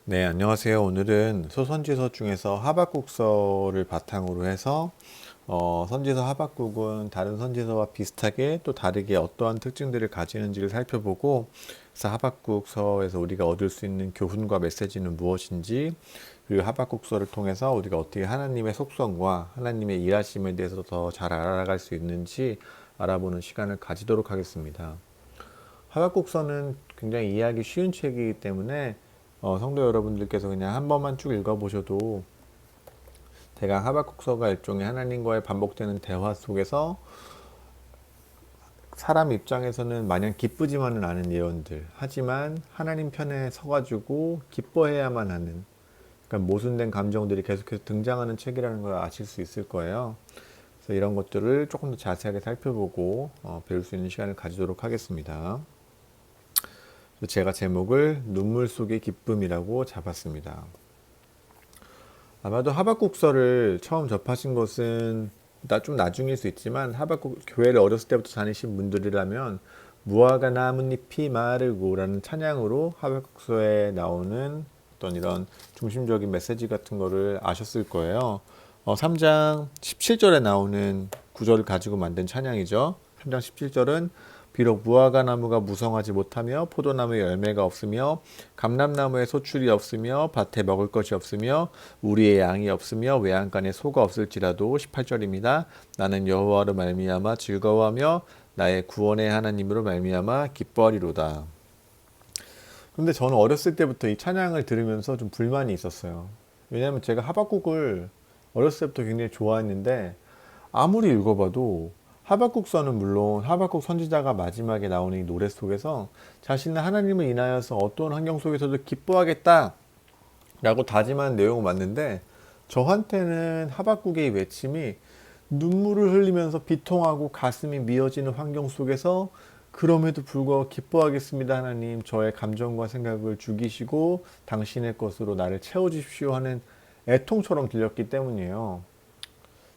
네, 안녕하세요. 오늘은 소선지서 중에서 하박국서를 바탕으로 해서 선지서 하박국은 다른 선지서와 비슷하게 또 다르게 어떠한 특징들을 가지는지를 살펴보고, 그래서 하박국서에서 우리가 얻을 수 있는 교훈과 메시지는 무엇인지, 그리고 하박국서를 통해서 우리가 어떻게 하나님의 속성과 하나님의 일하심에 대해서 더 잘 알아갈 수 있는지 알아보는 시간을 가지도록 하겠습니다. 하박국서는 굉장히 이해하기 쉬운 책이기 때문에 성도 여러분들께서 그냥 한 번만 쭉 읽어보셔도 대강 하박국서가 일종의 하나님과의 반복되는 대화 속에서 사람 입장에서는 마냥 기쁘지만은 않은 예언들, 하지만 하나님 편에 서가지고 기뻐해야만 하는, 그러니까 모순된 감정들이 계속해서 등장하는 책이라는 걸 아실 수 있을 거예요. 그래서 이런 것들을 조금 더 자세하게 살펴보고 배울 수 있는 시간을 가지도록 하겠습니다. 제가 제목을 눈물 속의 기쁨이라고 잡았습니다. 아마도 하박국서를 처음 접하신 것은 좀 나중일 수 있지만, 하박국 교회를 어렸을 때부터 다니신 분들이라면 무화과 나뭇잎이 마르고라는 찬양으로 하박국서에 나오는 어떤 이런 중심적인 메시지 같은 거를 아셨을 거예요. 3장 17절에 나오는 구절을 가지고 만든 찬양이죠. 3장 17절은 비록 무화과 나무가 무성하지 못하며 포도나무에 열매가 없으며 감람나무에 소출이 없으며 밭에 먹을 것이 없으며 우리의 양이 없으며 외양간에 소가 없을지라도 18절입니다. 나는 여호와로 말미암아 즐거워하며 나의 구원의 하나님으로 말미암아 기뻐하리로다. 근데 저는 어렸을 때부터 이 찬양을 들으면서 좀 불만이 있었어요. 왜냐하면 제가 하박국을 어렸을 때부터 굉장히 좋아했는데, 아무리 읽어봐도 하박국서는 물론 하박국 선지자가 마지막에 나오는 이 노래 속에서 자신은 하나님을 인하여서 어떤 환경 속에서도 기뻐하겠다 라고 다짐한 내용은 맞는데, 저한테는 하박국의 외침이 눈물을 흘리면서 비통하고 가슴이 미어지는 환경 속에서 그럼에도 불구하고 기뻐하겠습니다. 하나님, 저의 감정과 생각을 죽이시고 당신의 것으로 나를 채워주십시오 하는 애통처럼 들렸기 때문이에요.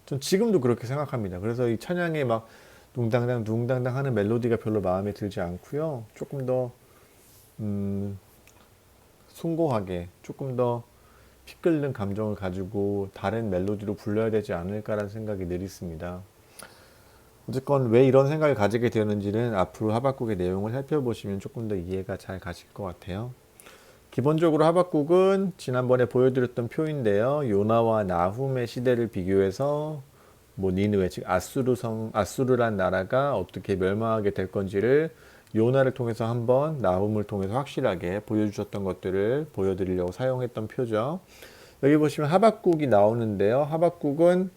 전 지금도 그렇게 생각합니다. 그래서 이 찬양에 막 둥당당 둥당당 하는 멜로디가 별로 마음에 들지 않고요. 조금 더 숭고하게, 조금 더 피 끓는 감정을 가지고 다른 멜로디로 불러야 되지 않을까라는 생각이 늘 있습니다. 어쨌건 왜 이런 생각을 가지게 되었는지는 앞으로 하박국의 내용을 살펴보시면 조금 더 이해가 잘 가실 것 같아요. 기본적으로 하박국은 지난번에 보여드렸던 표인데요. 요나와 나훔의 시대를 비교해서 니느웨, 즉 아수르란 나라가 어떻게 멸망하게 될 건지를 요나를 통해서 한번, 나훔을 통해서 확실하게 보여주셨던 것들을 보여드리려고 사용했던 표죠. 여기 보시면 하박국이 나오는데요. 하박국은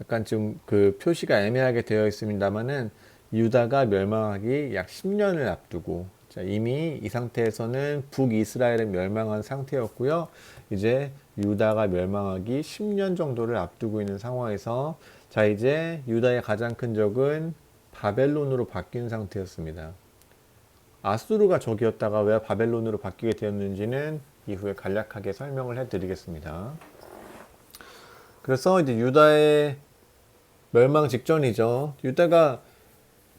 약간 좀 그 표시가 애매하게 되어 있습니다만은 유다가 멸망하기 약 10년을 앞두고, 자, 이미 이 상태에서는 북이스라엘은 멸망한 상태였고요. 이제 유다가 멸망하기 10년 정도를 앞두고 있는 상황에서, 자, 이제 유다의 가장 큰 적은 바벨론으로 바뀐 상태였습니다. 아수르가 적이었다가 왜 바벨론으로 바뀌게 되었는지는 이후에 간략하게 설명을 해드리겠습니다. 그래서 이제 유다의 멸망 직전이죠. 유다가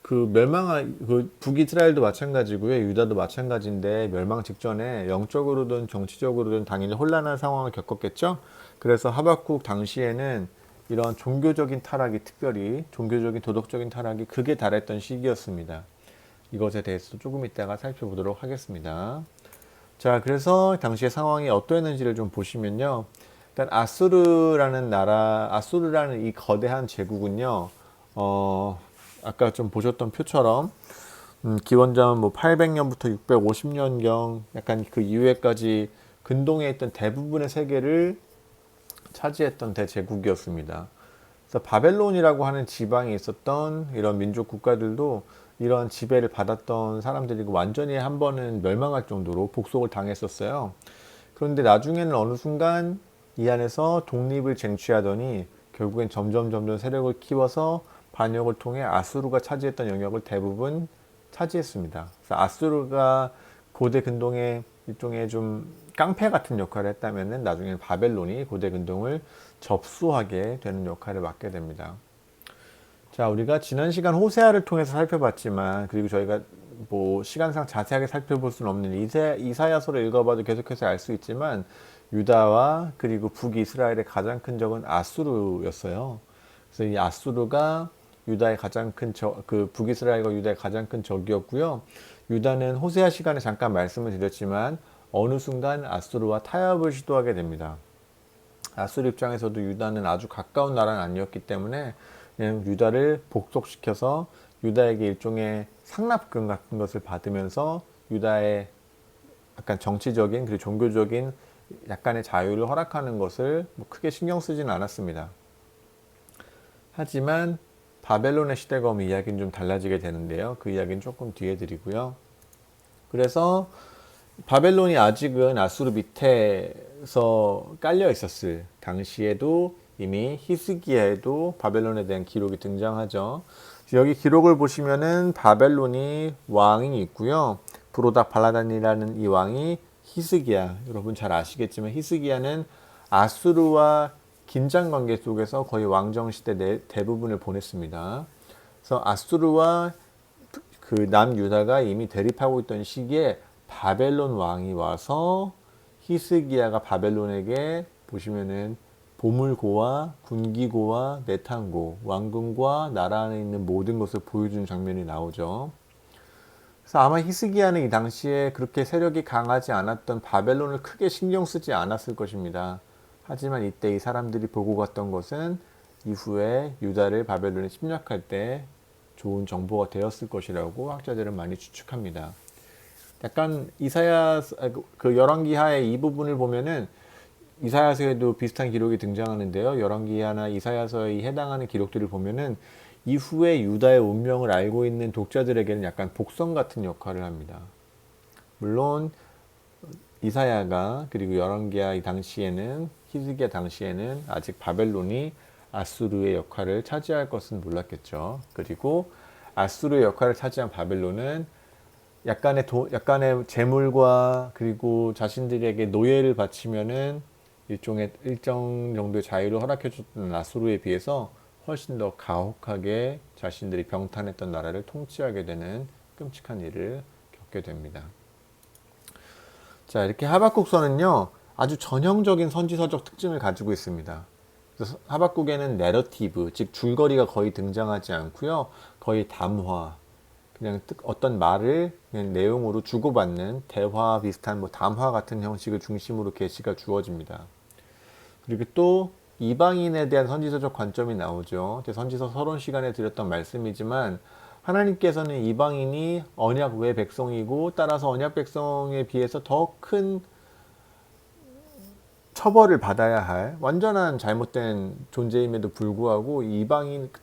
그 멸망한 그 북이스라엘도 마찬가지고요. 유다도 마찬가지인데 멸망 직전에 영적으로든 정치적으로든 당연히 혼란한 상황을 겪었겠죠. 그래서 하박국 당시에는 이런 종교적인 타락이, 특별히 종교적인 도덕적인 타락이 극에 달했던 시기였습니다. 이것에 대해서 조금 이따가 살펴보도록 하겠습니다. 자, 그래서 당시의 상황이 어떠했는지를 좀 보시면요. 일단 아수르라는 이 거대한 제국은요, 아까 좀 보셨던 표처럼, 기원전 뭐 800년부터 650년경, 약간 그 이후에까지 근동에 있던 대부분의 세계를 차지했던 대제국이었습니다. 그래서 바벨론이라고 하는 지방에 있었던 이런 민족 국가들도 이런 지배를 받았던 사람들이고, 완전히 한 번은 멸망할 정도로 복속을 당했었어요. 그런데 나중에는 어느 순간 이 안에서 독립을 쟁취하더니 결국엔 점점 세력을 키워서 반역을 통해 아수르가 차지했던 영역을 대부분 차지했습니다. 그래서 아수르가 고대 근동의 일종의 좀 깡패 같은 역할을 했다면, 나중에는 바벨론이 고대 근동을 접수하게 되는 역할을 맡게 됩니다. 자, 우리가 지난 시간 호세아를 통해서 살펴봤지만, 그리고 저희가 뭐 시간상 자세하게 살펴볼 수는 없는 이사야서를 읽어봐도 계속해서 알 수 있지만 유다와 그리고 북이스라엘의 가장 큰 적은 아수르였어요. 그래서 이 아수르가 유다의 가장 큰 그 북이스라엘과 유다의 가장 큰 적이었고요. 유다는 호세아 시간에 잠깐 말씀을 드렸지만 어느 순간 아수르와 타협을 시도하게 됩니다. 아수르 입장에서도 유다는 아주 가까운 나라는 아니었기 때문에 그냥 유다를 복속시켜서 유다에게 일종의 상납금 같은 것을 받으면서 유다의 약간 정치적인 그리고 종교적인 약간의 자유를 허락하는 것을 뭐 크게 신경 쓰지는 않았습니다. 하지만 바벨론의 시대가 오면 이야기는 좀 달라지게 되는데요. 그 이야기는 조금 뒤에 드리고요. 그래서 바벨론이 아직은 아수르 밑에서 깔려 있었을 당시에도 이미 히스기야에도 바벨론에 대한 기록이 등장하죠. 여기 기록을 보시면은 바벨론이 왕이 있고요. 브로닥 발라단이라는 이 왕이 히스기야. 여러분 잘 아시겠지만 히스기야는 아수르와 긴장 관계 속에서 거의 왕정 시대 대부분을 보냈습니다. 그래서 아수르와 그 남유다가 이미 대립하고 있던 시기에 바벨론 왕이 와서 히스기야가 바벨론에게 보시면은 보물고와 군기고와 내탄고 왕궁과 나라 안에 있는 모든 것을 보여주는 장면이 나오죠. 그래서 아마 히스기야는 이 당시에 그렇게 세력이 강하지 않았던 바벨론을 크게 신경 쓰지 않았을 것입니다. 하지만 이때 이 사람들이 보고 갔던 것은 이후에 유다를 바벨론에 침략할 때 좋은 정보가 되었을 것이라고 학자들은 많이 추측합니다. 약간 이사야 그 열왕기하의 이 부분을 보면은 이사야서에도 비슷한 기록이 등장하는데요. 열왕기하나 이사야서에 해당하는 기록들을 보면은 이후에 유다의 운명을 알고 있는 독자들에게는 약간 복선 같은 역할을 합니다. 물론 이사야가 그리고 열왕기하 이 당시에는 히스기야 당시에는 아직 바벨론이 아수르의 역할을 차지할 것은 몰랐겠죠. 그리고 아수르의 역할을 차지한 바벨론은 약간의 재물과 그리고 자신들에게 노예를 바치면은 일정 정도의 자유를 허락해 줬던 아수르에 비해서 훨씬 더 가혹하게 자신들이 병탄했던 나라를 통치하게 되는 끔찍한 일을 겪게 됩니다. 자, 이렇게 하박국서는요, 아주 전형적인 선지서적 특징을 가지고 있습니다. 그래서 하박국에는 내러티브, 즉 줄거리가 거의 등장하지 않고요, 거의 담화, 그냥 어떤 말을 그냥 내용으로 주고받는 대화 비슷한 뭐 담화 같은 형식을 중심으로 계시가 주어집니다. 그리고 또 이방인에 대한 선지서적 관점이 나오죠. 선지서 서론 시간에 드렸던 말씀이지만 하나님께서는 이방인이 언약 외 백성이고 따라서 언약 백성에 비해서 더 큰 처벌을 받아야 할 완전한 잘못된 존재임에도 불구하고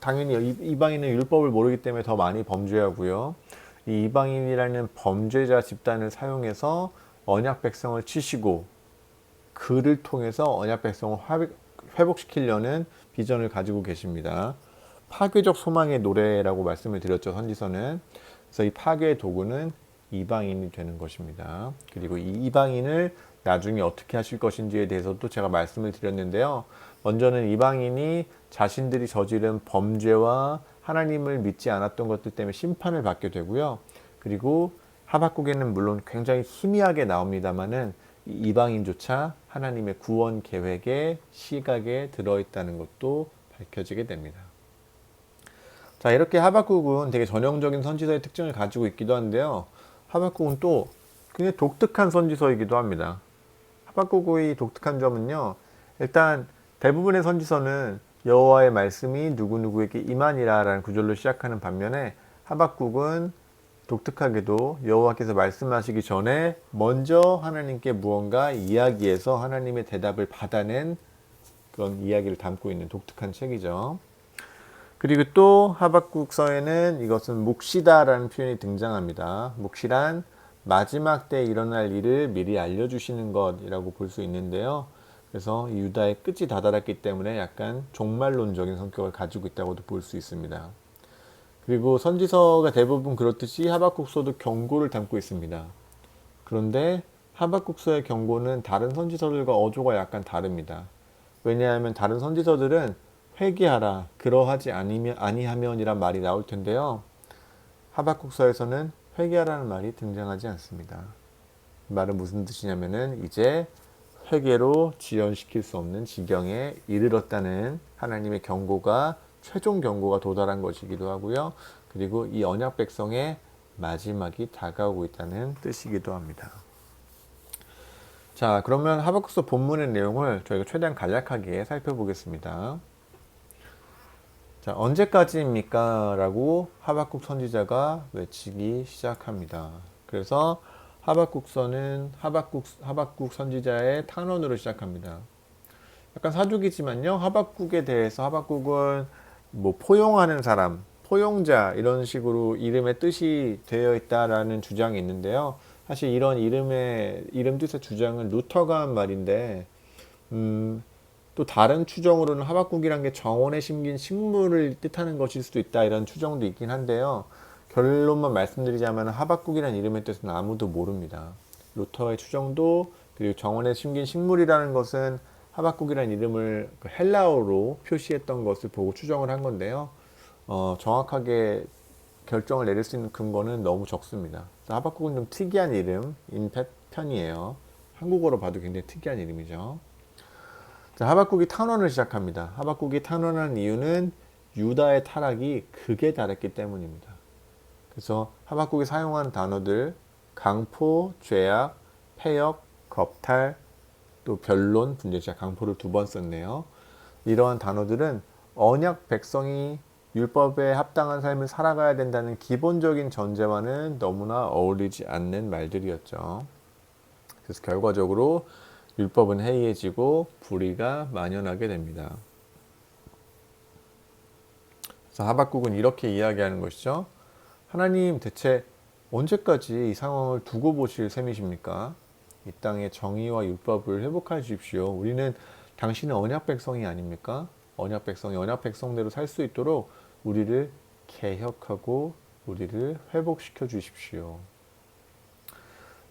당연히 이방인은 율법을 모르기 때문에 더 많이 범죄하고요. 이 이방인이라는 범죄자 집단을 사용해서 언약 백성을 치시고 그를 통해서 언약 백성을 회복시키려는 비전을 가지고 계십니다. 파괴적 소망의 노래라고 말씀을 드렸죠, 선지서는. 그래서 이 파괴의 도구는 이방인이 되는 것입니다. 그리고 이 이방인을 나중에 어떻게 하실 것인지에 대해서도 제가 말씀을 드렸는데요. 먼저는 이방인이 자신들이 저지른 범죄와 하나님을 믿지 않았던 것들 때문에 심판을 받게 되고요. 그리고 하박국에는 물론 굉장히 희미하게 나옵니다만은 이방인조차 하나님의 구원 계획의 시각에 들어있다는 것도 밝혀지게 됩니다. 자, 이렇게 하박국은 되게 전형적인 선지서의 특징을 가지고 있기도 한데요. 하박국은 또 굉장히 독특한 선지서이기도 합니다. 하박국의 독특한 점은요. 일단 대부분의 선지서는 여호와의 말씀이 누구누구에게 임하니라 라는 구절로 시작하는 반면에 하박국은 독특하게도 여호와께서 말씀하시기 전에 먼저 하나님께 무언가 이야기해서 하나님의 대답을 받아낸 그런 이야기를 담고 있는 독특한 책이죠. 그리고 또 하박국서에는 이것은 묵시다라는 표현이 등장합니다. 묵시란 마지막 때 일어날 일을 미리 알려주시는 것이라고 볼 수 있는데요. 그래서 유다의 끝이 다다랐기 때문에 약간 종말론적인 성격을 가지고 있다고도 볼 수 있습니다. 그리고 선지서가 대부분 그렇듯이 하박국서도 경고를 담고 있습니다. 그런데 하박국서의 경고는 다른 선지서들과 어조가 약간 다릅니다. 왜냐하면 다른 선지서들은 회개하라, 그러하지 아니하면이란 말이 나올 텐데요. 하박국서에서는 회개하라는 말이 등장하지 않습니다. 이 말은 무슨 뜻이냐면은 이제 회개로 지연시킬 수 없는 지경에 이르렀다는 하나님의 경고가 최종 경고가 도달한 것이기도 하고요. 그리고 이 언약 백성의 마지막이 다가오고 있다는 뜻이기도 합니다. 자, 그러면 하박국서 본문의 내용을 저희가 최대한 간략하게 살펴보겠습니다. 자, 언제까지입니까? 라고 하박국 선지자가 외치기 시작합니다. 그래서 하박국서는 하박국 선지자의 탄원으로 시작합니다. 약간 사족이지만요. 하박국에 대해서 하박국은 뭐 포용하는 사람, 포용자 이런 식으로 이름의 뜻이 되어 있다라는 주장이 있는데요. 사실 이런 이름 뜻의 주장은 루터가 한 말인데 또 다른 추정으로는 하박국이란 게 정원에 심긴 식물을 뜻하는 것일 수도 있다 이런 추정도 있긴 한데요. 결론만 말씀드리자면 하박국이란 이름의 뜻은 아무도 모릅니다. 루터의 추정도 그리고 정원에 심긴 식물이라는 것은 하박국이란 이름을 헬라어로 표시했던 것을 보고 추정을 한 건데요. 정확하게 결정을 내릴 수 있는 근거는 너무 적습니다. 하박국은 좀 특이한 이름인 편이에요. 한국어로 봐도 굉장히 특이한 이름이죠. 자, 하박국이 탄원을 시작합니다. 하박국이 탄원한 이유는 유다의 타락이 극에 달했기 때문입니다. 그래서 하박국이 사용한 단어들 강포, 죄악, 패역, 겁탈, 또 변론, 분쟁자 강포를 2번 썼네요. 이러한 단어들은 언약 백성이 율법에 합당한 삶을 살아가야 된다는 기본적인 전제와는 너무나 어울리지 않는 말들이었죠. 그래서 결과적으로 율법은 해이해지고 불의가 만연하게 됩니다. 그래서 하박국은 이렇게 이야기하는 것이죠. 하나님 대체 언제까지 이 상황을 두고 보실 셈이십니까? 이 땅의 정의와 율법을 회복해 주십시오. 우리는 당신의 언약 백성이 아닙니까? 언약 백성이 언약 백성대로 살 수 있도록 우리를 개혁하고 우리를 회복시켜 주십시오.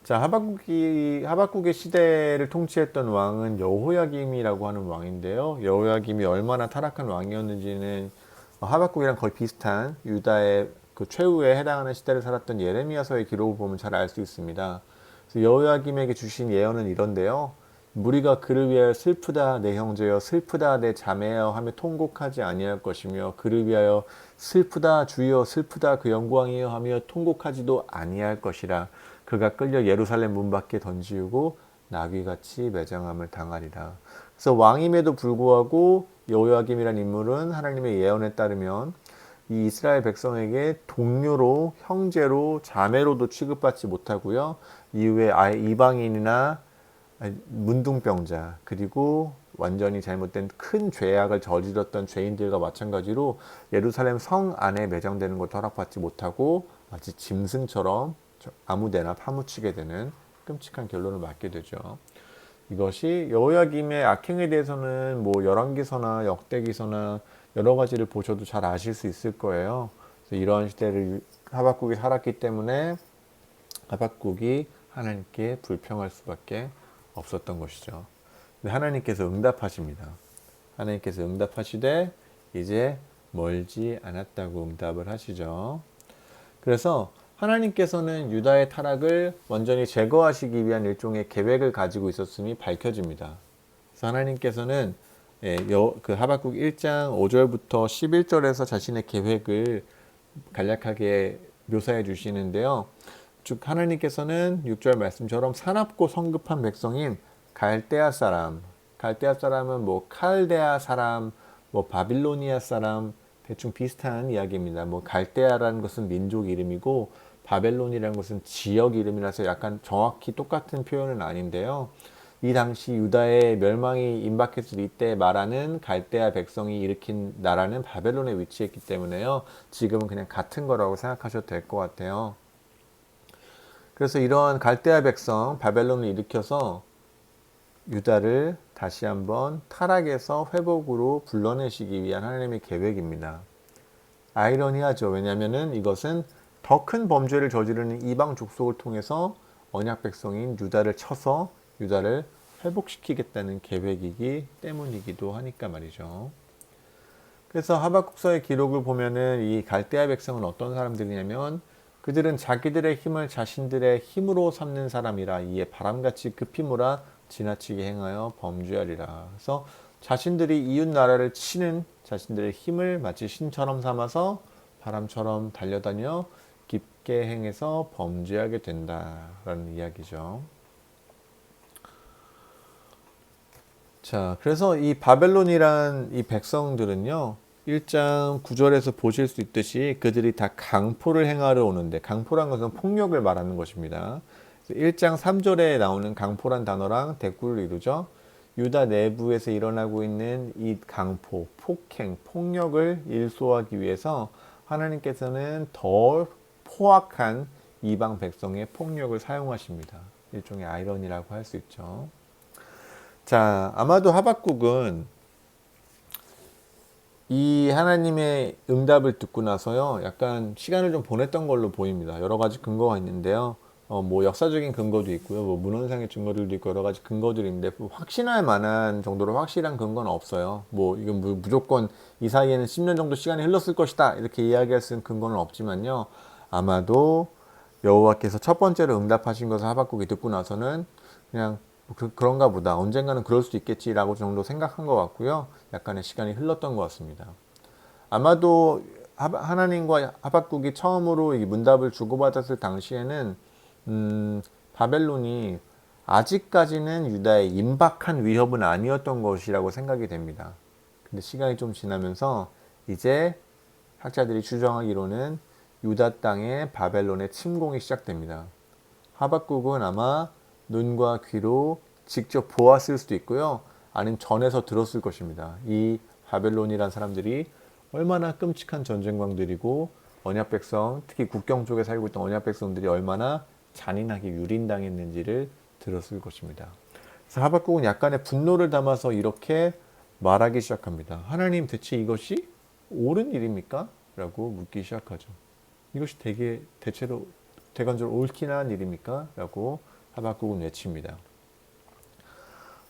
자, 하박국의 시대를 통치했던 왕은 여호야김이라고 하는 왕인데요. 여호야김이 얼마나 타락한 왕이었는지는 하박국이랑 거의 비슷한 유다의 그 최후에 해당하는 시대를 살았던 예레미야서의 기록을 보면 잘 알 수 있습니다. 그래서 여호야김에게 주신 예언은 이런데요. 무리가 그를 위하여 슬프다 내 형제여, 슬프다 내 자매여 하며 통곡하지 아니할 것이며, 그를 위하여 슬프다 주여, 슬프다 그 영광이여 하며 통곡하지도 아니할 것이라. 그가 끌려 예루살렘 문 밖에 던지우고 나귀같이 매장함을 당하리라. 그래서 왕임에도 불구하고 여호야김이라는 인물은 하나님의 예언에 따르면 이 이스라엘 백성에게 동료로, 형제로, 자매로도 취급받지 못하고요. 이후에 아예 이방인이나 문둥병자, 그리고 완전히 잘못된 큰 죄악을 저질렀던 죄인들과 마찬가지로 예루살렘 성 안에 매장되는 것도 허락받지 못하고 마치 짐승처럼 아무데나 파묻히게 되는 끔찍한 결론을 맞게 되죠. 이것이 여호야김의 악행에 대해서는 뭐 열왕기서나 역대기서나 여러 가지를 보셔도 잘 아실 수 있을 거예요. 그래서 이러한 시대를 하박국이 살았기 때문에 하박국이 하나님께 불평할 수밖에 없었던 것이죠. 근데 하나님께서 응답하십니다. 하나님께서 응답하시되 이제 멀지 않았다고 응답을 하시죠. 그래서 하나님께서는 유다의 타락을 완전히 제거하시기 위한 일종의 계획을 가지고 있었음이 밝혀집니다. 그래서 하나님께서는 그 하박국 1장 5절부터 11절에서 자신의 계획을 간략하게 묘사해 주시는데요. 즉 하나님께서는 6절 말씀처럼 사납고 성급한 백성인 갈대아 사람은 뭐 칼데아 사람, 뭐 바빌로니아 사람 대충 비슷한 이야기입니다. 뭐 갈대아라는 것은 민족 이름이고 바벨론이라는 것은 지역 이름이라서 약간 정확히 똑같은 표현은 아닌데요. 이 당시 유다의 멸망이 임박했을 이때 말하는 갈대아 백성이 일으킨 나라는 바벨론에 위치했기 때문에요. 지금은 그냥 같은 거라고 생각하셔도 될 것 같아요. 그래서 이러한 갈대아 백성 바벨론을 일으켜서 유다를 다시 한번 타락에서 회복으로 불러내시기 위한 하나님의 계획입니다. 아이러니하죠. 왜냐하면 이것은 더 큰 범죄를 저지르는 이방 족속을 통해서 언약 백성인 유다를 쳐서 유다를 회복시키겠다는 계획이기 때문이기도 하니까 말이죠. 그래서 하박국서의 기록을 보면은 이 갈대아 백성은 어떤 사람들이냐면 그들은 자기들의 힘을 자신들의 힘으로 삼는 사람이라 이에 바람같이 급히 몰아 지나치게 행하여 범죄하리라. 그래서 자신들이 이웃 나라를 치는 자신들의 힘을 마치 신처럼 삼아서 바람처럼 달려다녀 깊게 행해서 범죄하게 된다라는 이야기죠. 자, 그래서 이 바벨론이란 이 백성들은요, 1장 9절에서 보실 수 있듯이 그들이 다 강포를 행하러 오는데, 강포란 것은 폭력을 말하는 것입니다. 1장 3절에 나오는 강포란 단어랑 대꾸를 이루죠. 유다 내부에서 일어나고 있는 이 강포, 폭행, 폭력을 일소하기 위해서 하나님께서는 더 포악한 이방 백성의 폭력을 사용하십니다. 일종의 아이러니라고 할 수 있죠. 자, 아마도 하박국은 이 하나님의 응답을 듣고 나서요, 약간 시간을 좀 보냈던 걸로 보입니다. 여러 가지 근거가 있는데요. 뭐 역사적인 근거도 있고요, 뭐 문헌상의 증거들도 있고 여러 가지 근거들이 있는데 확신할 만한 정도로 확실한 근거는 없어요. 뭐 이건 무조건 이 사이에는 10년 정도 시간이 흘렀을 것이다 이렇게 이야기할 수 있는 근거는 없지만요. 아마도 여호와께서 첫 번째로 응답하신 것을 하박국이 듣고 나서는 그냥 그런가 보다, 언젠가는 그럴 수 있겠지라고 정도 생각한 것 같고요. 약간의 시간이 흘렀던 것 같습니다. 아마도 하나님과 하박국이 처음으로 이 문답을 주고받았을 당시에는 바벨론이 아직까지는 유다의 임박한 위협은 아니었던 것이라고 생각이 됩니다. 근데 시간이 좀 지나면서 이제 학자들이 추정하기로는 유다 땅에 바벨론의 침공이 시작됩니다. 하박국은 아마 눈과 귀로 직접 보았을 수도 있고요. 아니면 전에서 들었을 것입니다. 이 바벨론이란 사람들이 얼마나 끔찍한 전쟁광들이고 언약 백성, 특히 국경 쪽에 살고 있던 언약 백성들이 얼마나 잔인하게 유린당했는지를 들었을 것입니다. 그래서 하박국은 약간의 분노를 담아서 이렇게 말하기 시작합니다. 하나님, 대체 이것이 옳은 일입니까? 라고 묻기 시작하죠. 이것이 대체로 대관적으로 옳긴 한 일입니까? 라고 하박국은 외칩니다.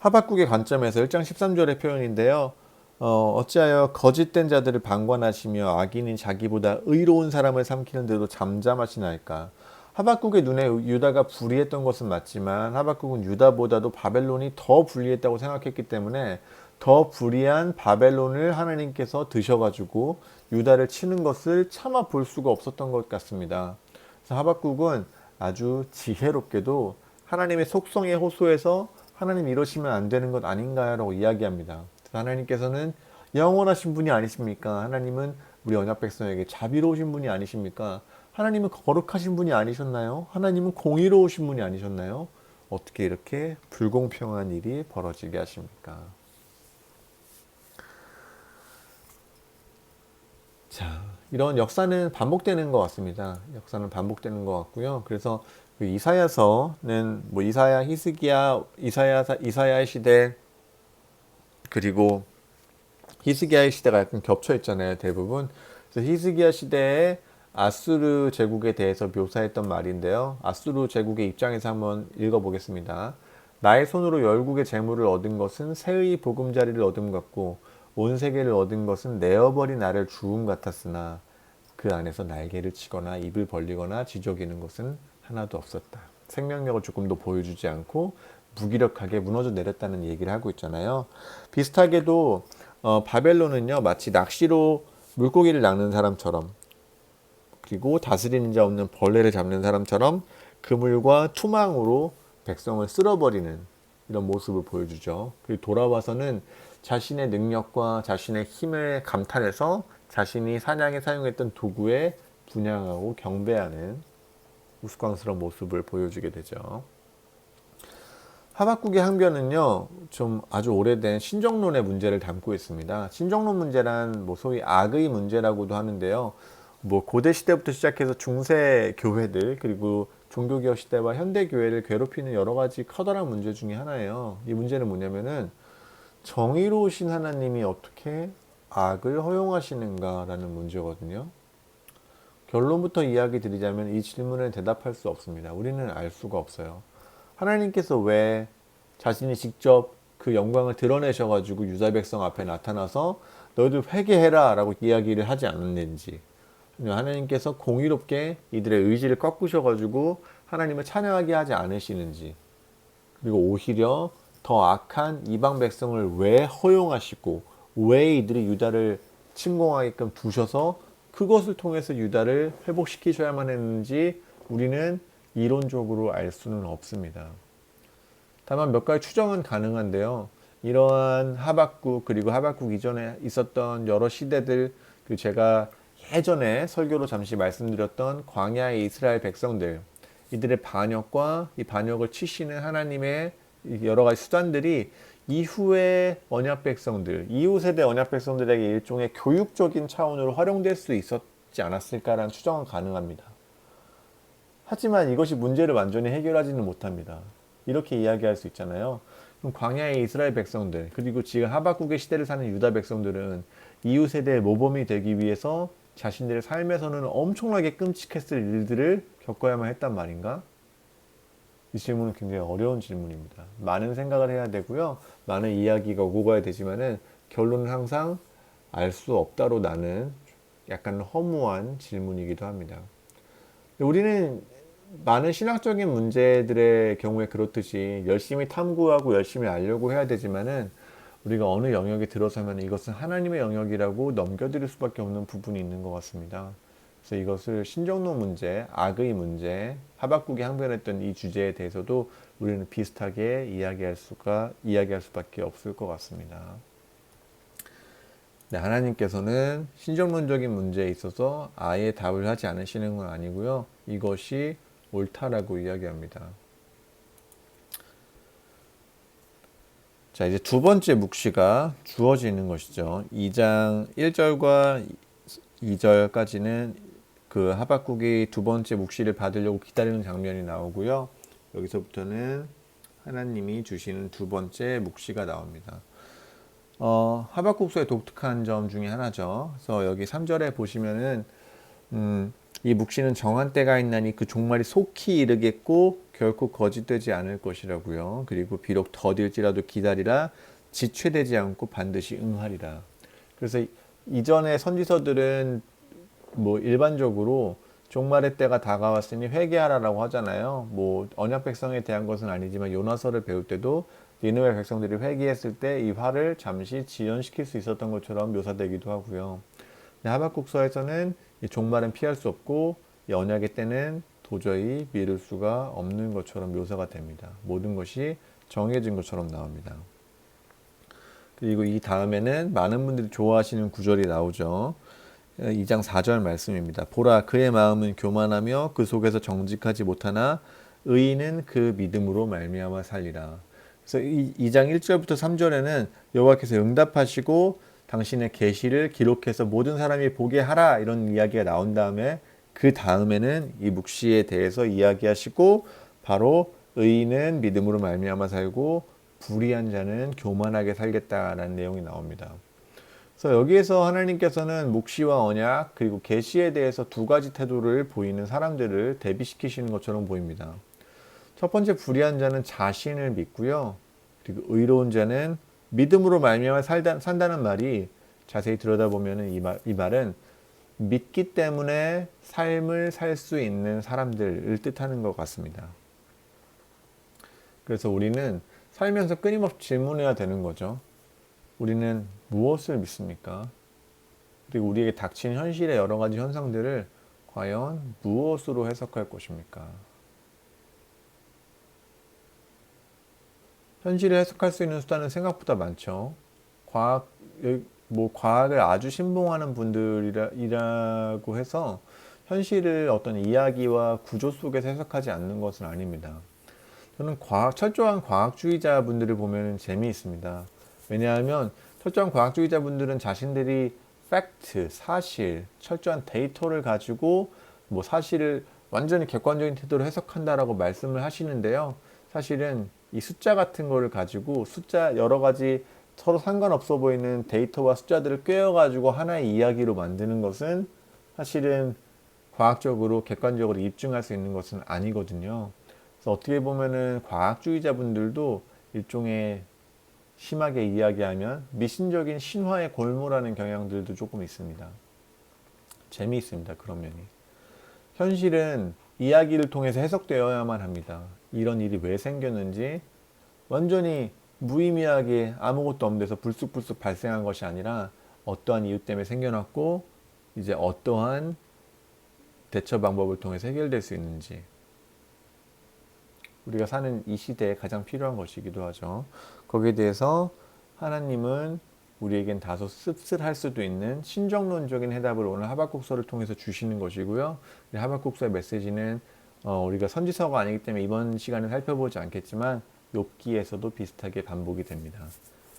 하박국의 관점에서 1장 13절의 표현인데요. 어찌하여 거짓된 자들을 방관하시며 악인인 자기보다 의로운 사람을 삼키는데도 잠잠하시나이까. 하박국의 눈에 유다가 불의했던 것은 맞지만 하박국은 유다보다도 바벨론이 더 불의했다고 생각했기 때문에 더 불의한 바벨론을 하나님께서 드셔가지고 유다를 치는 것을 참아 볼 수가 없었던 것 같습니다. 그래서 하박국은 아주 지혜롭게도 하나님의 속성에 호소해서 하나님 이러시면 안 되는 것 아닌가라고 이야기합니다. 하나님께서는 영원하신 분이 아니십니까? 하나님은 우리 언약 백성에게 자비로우신 분이 아니십니까? 하나님은 거룩하신 분이 아니셨나요? 하나님은 공의로우신 분이 아니셨나요? 어떻게 이렇게 불공평한 일이 벌어지게 하십니까? 자, 이런 역사는 반복되는 것 같습니다. 역사는 반복되는 것 같고요. 그래서 그 이사야서는 뭐 이사야, 히스기야, 이사야의 시대, 그리고 히스기야의 시대가 약간 겹쳐 있잖아요, 대부분. 그래서 히스기야 시대에 아수르 제국에 대해서 묘사했던 말인데요. 아수르 제국의 입장에서 한번 읽어보겠습니다. 나의 손으로 열국의 재물을 얻은 것은 새의 보금자리를 얻음 같고 온 세계를 얻은 것은 내어버린 나를 주움 같았으나 그 안에서 날개를 치거나 입을 벌리거나 지저귀는 것은 하나도 없었다. 생명력을 조금도 보여주지 않고 무기력하게 무너져 내렸다는 얘기를 하고 있잖아요. 비슷하게도 바벨론은요, 마치 낚시로 물고기를 낚는 사람처럼, 그리고 다스리는 자 없는 벌레를 잡는 사람처럼 그물과 투망으로 백성을 쓸어버리는 이런 모습을 보여주죠. 그리고 돌아와서는 자신의 능력과 자신의 힘을 감탄해서 자신이 사냥에 사용했던 도구에 분향하고 경배하는 우스꽝스러운 모습을 보여주게 되죠. 하박국의 항변은요, 좀 아주 오래된 신정론의 문제를 담고 있습니다. 신정론 문제란 뭐 소위 악의 문제라고도 하는데요. 뭐 고대 시대부터 시작해서 중세 교회들, 그리고 종교개혁 시대와 현대 교회를 괴롭히는 여러 가지 커다란 문제 중에 하나예요. 이 문제는 뭐냐면은 정의로우신 하나님이 어떻게 악을 허용하시는가라는 문제거든요. 결론부터 이야기 드리자면 이 질문에 대답할 수 없습니다. 우리는 알 수가 없어요. 하나님께서 왜 자신이 직접 그 영광을 드러내셔가지고 유다 백성 앞에 나타나서 너희들 회개해라 라고 이야기를 하지 않았는지, 하나님께서 공의롭게 이들의 의지를 꺾으셔가지고 하나님을 찬양하게 하지 않으시는지, 그리고 오히려 더 악한 이방 백성을 왜 허용하시고 왜 이들이 유다를 침공하게끔 두셔서 그것을 통해서 유다를 회복시키셔야만 했는지 우리는 이론적으로 알 수는 없습니다. 다만 몇 가지 추정은 가능한데요. 이러한 하박국, 그리고 하박국 이전에 있었던 여러 시대들, 그 제가 예전에 설교로 잠시 말씀드렸던 광야의 이스라엘 백성들, 이들의 반역과 이 반역을 치시는 하나님의 여러 가지 수단들이 이후의 언약 백성들, 이후 세대 언약 백성들에게 일종의 교육적인 차원으로 활용될 수 있었지 않았을까라는 추정은 가능합니다. 하지만 이것이 문제를 완전히 해결하지는 못합니다. 이렇게 이야기할 수 있잖아요. 그럼 광야의 이스라엘 백성들, 그리고 지금 하박국의 시대를 사는 유다 백성들은 이후 세대의 모범이 되기 위해서 자신들의 삶에서는 엄청나게 끔찍했을 일들을 겪어야만 했단 말인가? 이 질문은 굉장히 어려운 질문입니다. 많은 생각을 해야 되고요. 많은 이야기가 오고 가야 되지만은 결론은 항상 알 수 없다로 나는 약간 허무한 질문이기도 합니다. 우리는 많은 신학적인 문제들의 경우에 그렇듯이 열심히 탐구하고 열심히 알려고 해야 되지만은 우리가 어느 영역에 들어서면 이것은 하나님의 영역이라고 넘겨드릴 수밖에 없는 부분이 있는 것 같습니다. 그래서 이것을 신정론 문제, 악의 문제, 하박국이 항변했던 이 주제에 대해서도 우리는 비슷하게 이야기할 수밖에 없을 것 같습니다. 네, 하나님께서는 신정론적인 문제에 있어서 아예 답을 하지 않으시는 건 아니고요. 이것이 옳다라고 이야기합니다. 자, 이제 두 번째 묵시가 주어지는 것이죠. 2장 1절과 2절까지는 그 하박국이 두 번째 묵시를 받으려고 기다리는 장면이 나오고요. 여기서부터는 하나님이 주시는 두 번째 묵시가 나옵니다. 하박국서의 독특한 점 중에 하나죠. 그래서 여기 3절에 보시면은 이 묵시는 정한 때가 있나니 그 종말이 속히 이르겠고 결코 거짓되지 않을 것이라고요. 그리고 비록 더딜지라도 기다리라, 지체되지 않고 반드시 응하리라. 그래서 이전의 선지서들은 뭐 일반적으로 종말의 때가 다가왔으니 회개하라라고 하잖아요. 뭐 언약 백성에 대한 것은 아니지만 요나서를 배울 때도 니느웨 백성들이 회개했을 때 이 화를 잠시 지연시킬 수 있었던 것처럼 묘사되기도 하고요. 하박국서에서는 이 종말은 피할 수 없고 이 언약의 때는 도저히 미룰 수가 없는 것처럼 묘사가 됩니다. 모든 것이 정해진 것처럼 나옵니다. 그리고 이 다음에는 많은 분들이 좋아하시는 구절이 나오죠. 2장 4절 말씀입니다. 보라, 그의 마음은 교만하며 그 속에서 정직하지 못하나 의인은 그 믿음으로 말미암아 살리라. 그래서 2장 1절부터 3절에는 여호와께서 응답하시고 당신의 계시를 기록해서 모든 사람이 보게 하라, 이런 이야기가 나온 다음에 그 다음에는 이 묵시에 대해서 이야기하시고 바로 의인은 믿음으로 말미암아 살고 불의한 자는 교만하게 살겠다라는 내용이 나옵니다. 그래서 여기에서 하나님께서는 묵시와 언약 그리고 계시에 대해서 두 가지 태도를 보이는 사람들을 대비시키시는 것처럼 보입니다. 첫 번째, 불의한 자는 자신을 믿고요. 그리고 의로운 자는 믿음으로 말미암아 산다는 말이 자세히 들여다보면 이 말은 믿기 때문에 삶을 살 수 있는 사람들을 뜻하는 것 같습니다. 그래서 우리는 살면서 끊임없이 질문해야 되는 거죠. 우리는 무엇을 믿습니까? 그리고 우리에게 닥친 현실의 여러 가지 현상들을 과연 무엇으로 해석할 것입니까? 현실을 해석할 수 있는 수단은 생각보다 많죠. 과학을 아주 신봉하는 분들이라고 해서 현실을 어떤 이야기와 구조 속에서 해석하지 않는 것은 아닙니다. 저는 철저한 과학주의자 분들을 보면 재미있습니다. 왜냐하면 철저한 과학주의자 분들은 자신들이 팩트, 사실, 철저한 데이터를 가지고 뭐 사실을 완전히 객관적인 태도로 해석한다라고 말씀을 하시는데요. 사실은 이 숫자 같은 거를 가지고 숫자 여러 가지 서로 상관없어 보이는 데이터와 숫자들을 꿰어가지고 하나의 이야기로 만드는 것은 사실은 과학적으로 객관적으로 입증할 수 있는 것은 아니거든요. 그래서 어떻게 보면은 과학주의자분들도 일종의 심하게 이야기하면 미신적인 신화에 골몰하는 경향들도 조금 있습니다. 재미있습니다. 그런 면이. 현실은 이야기를 통해서 해석되어야만 합니다. 이런 일이 왜 생겼는지 완전히 무의미하게 아무것도 없는 데서 불쑥불쑥 발생한 것이 아니라 어떠한 이유 때문에 생겨났고 이제 어떠한 대처 방법을 통해서 해결될 수 있는지 우리가 사는 이 시대에 가장 필요한 것이기도 하죠. 거기에 대해서 하나님은 우리에겐 다소 씁쓸할 수도 있는 신정론적인 해답을 오늘 하박국서를 통해서 주시는 것이고요. 하박국서의 메시지는 우리가 선지서가 아니기 때문에 이번 시간에 살펴보지 않겠지만 욥기에서도 비슷하게 반복이 됩니다.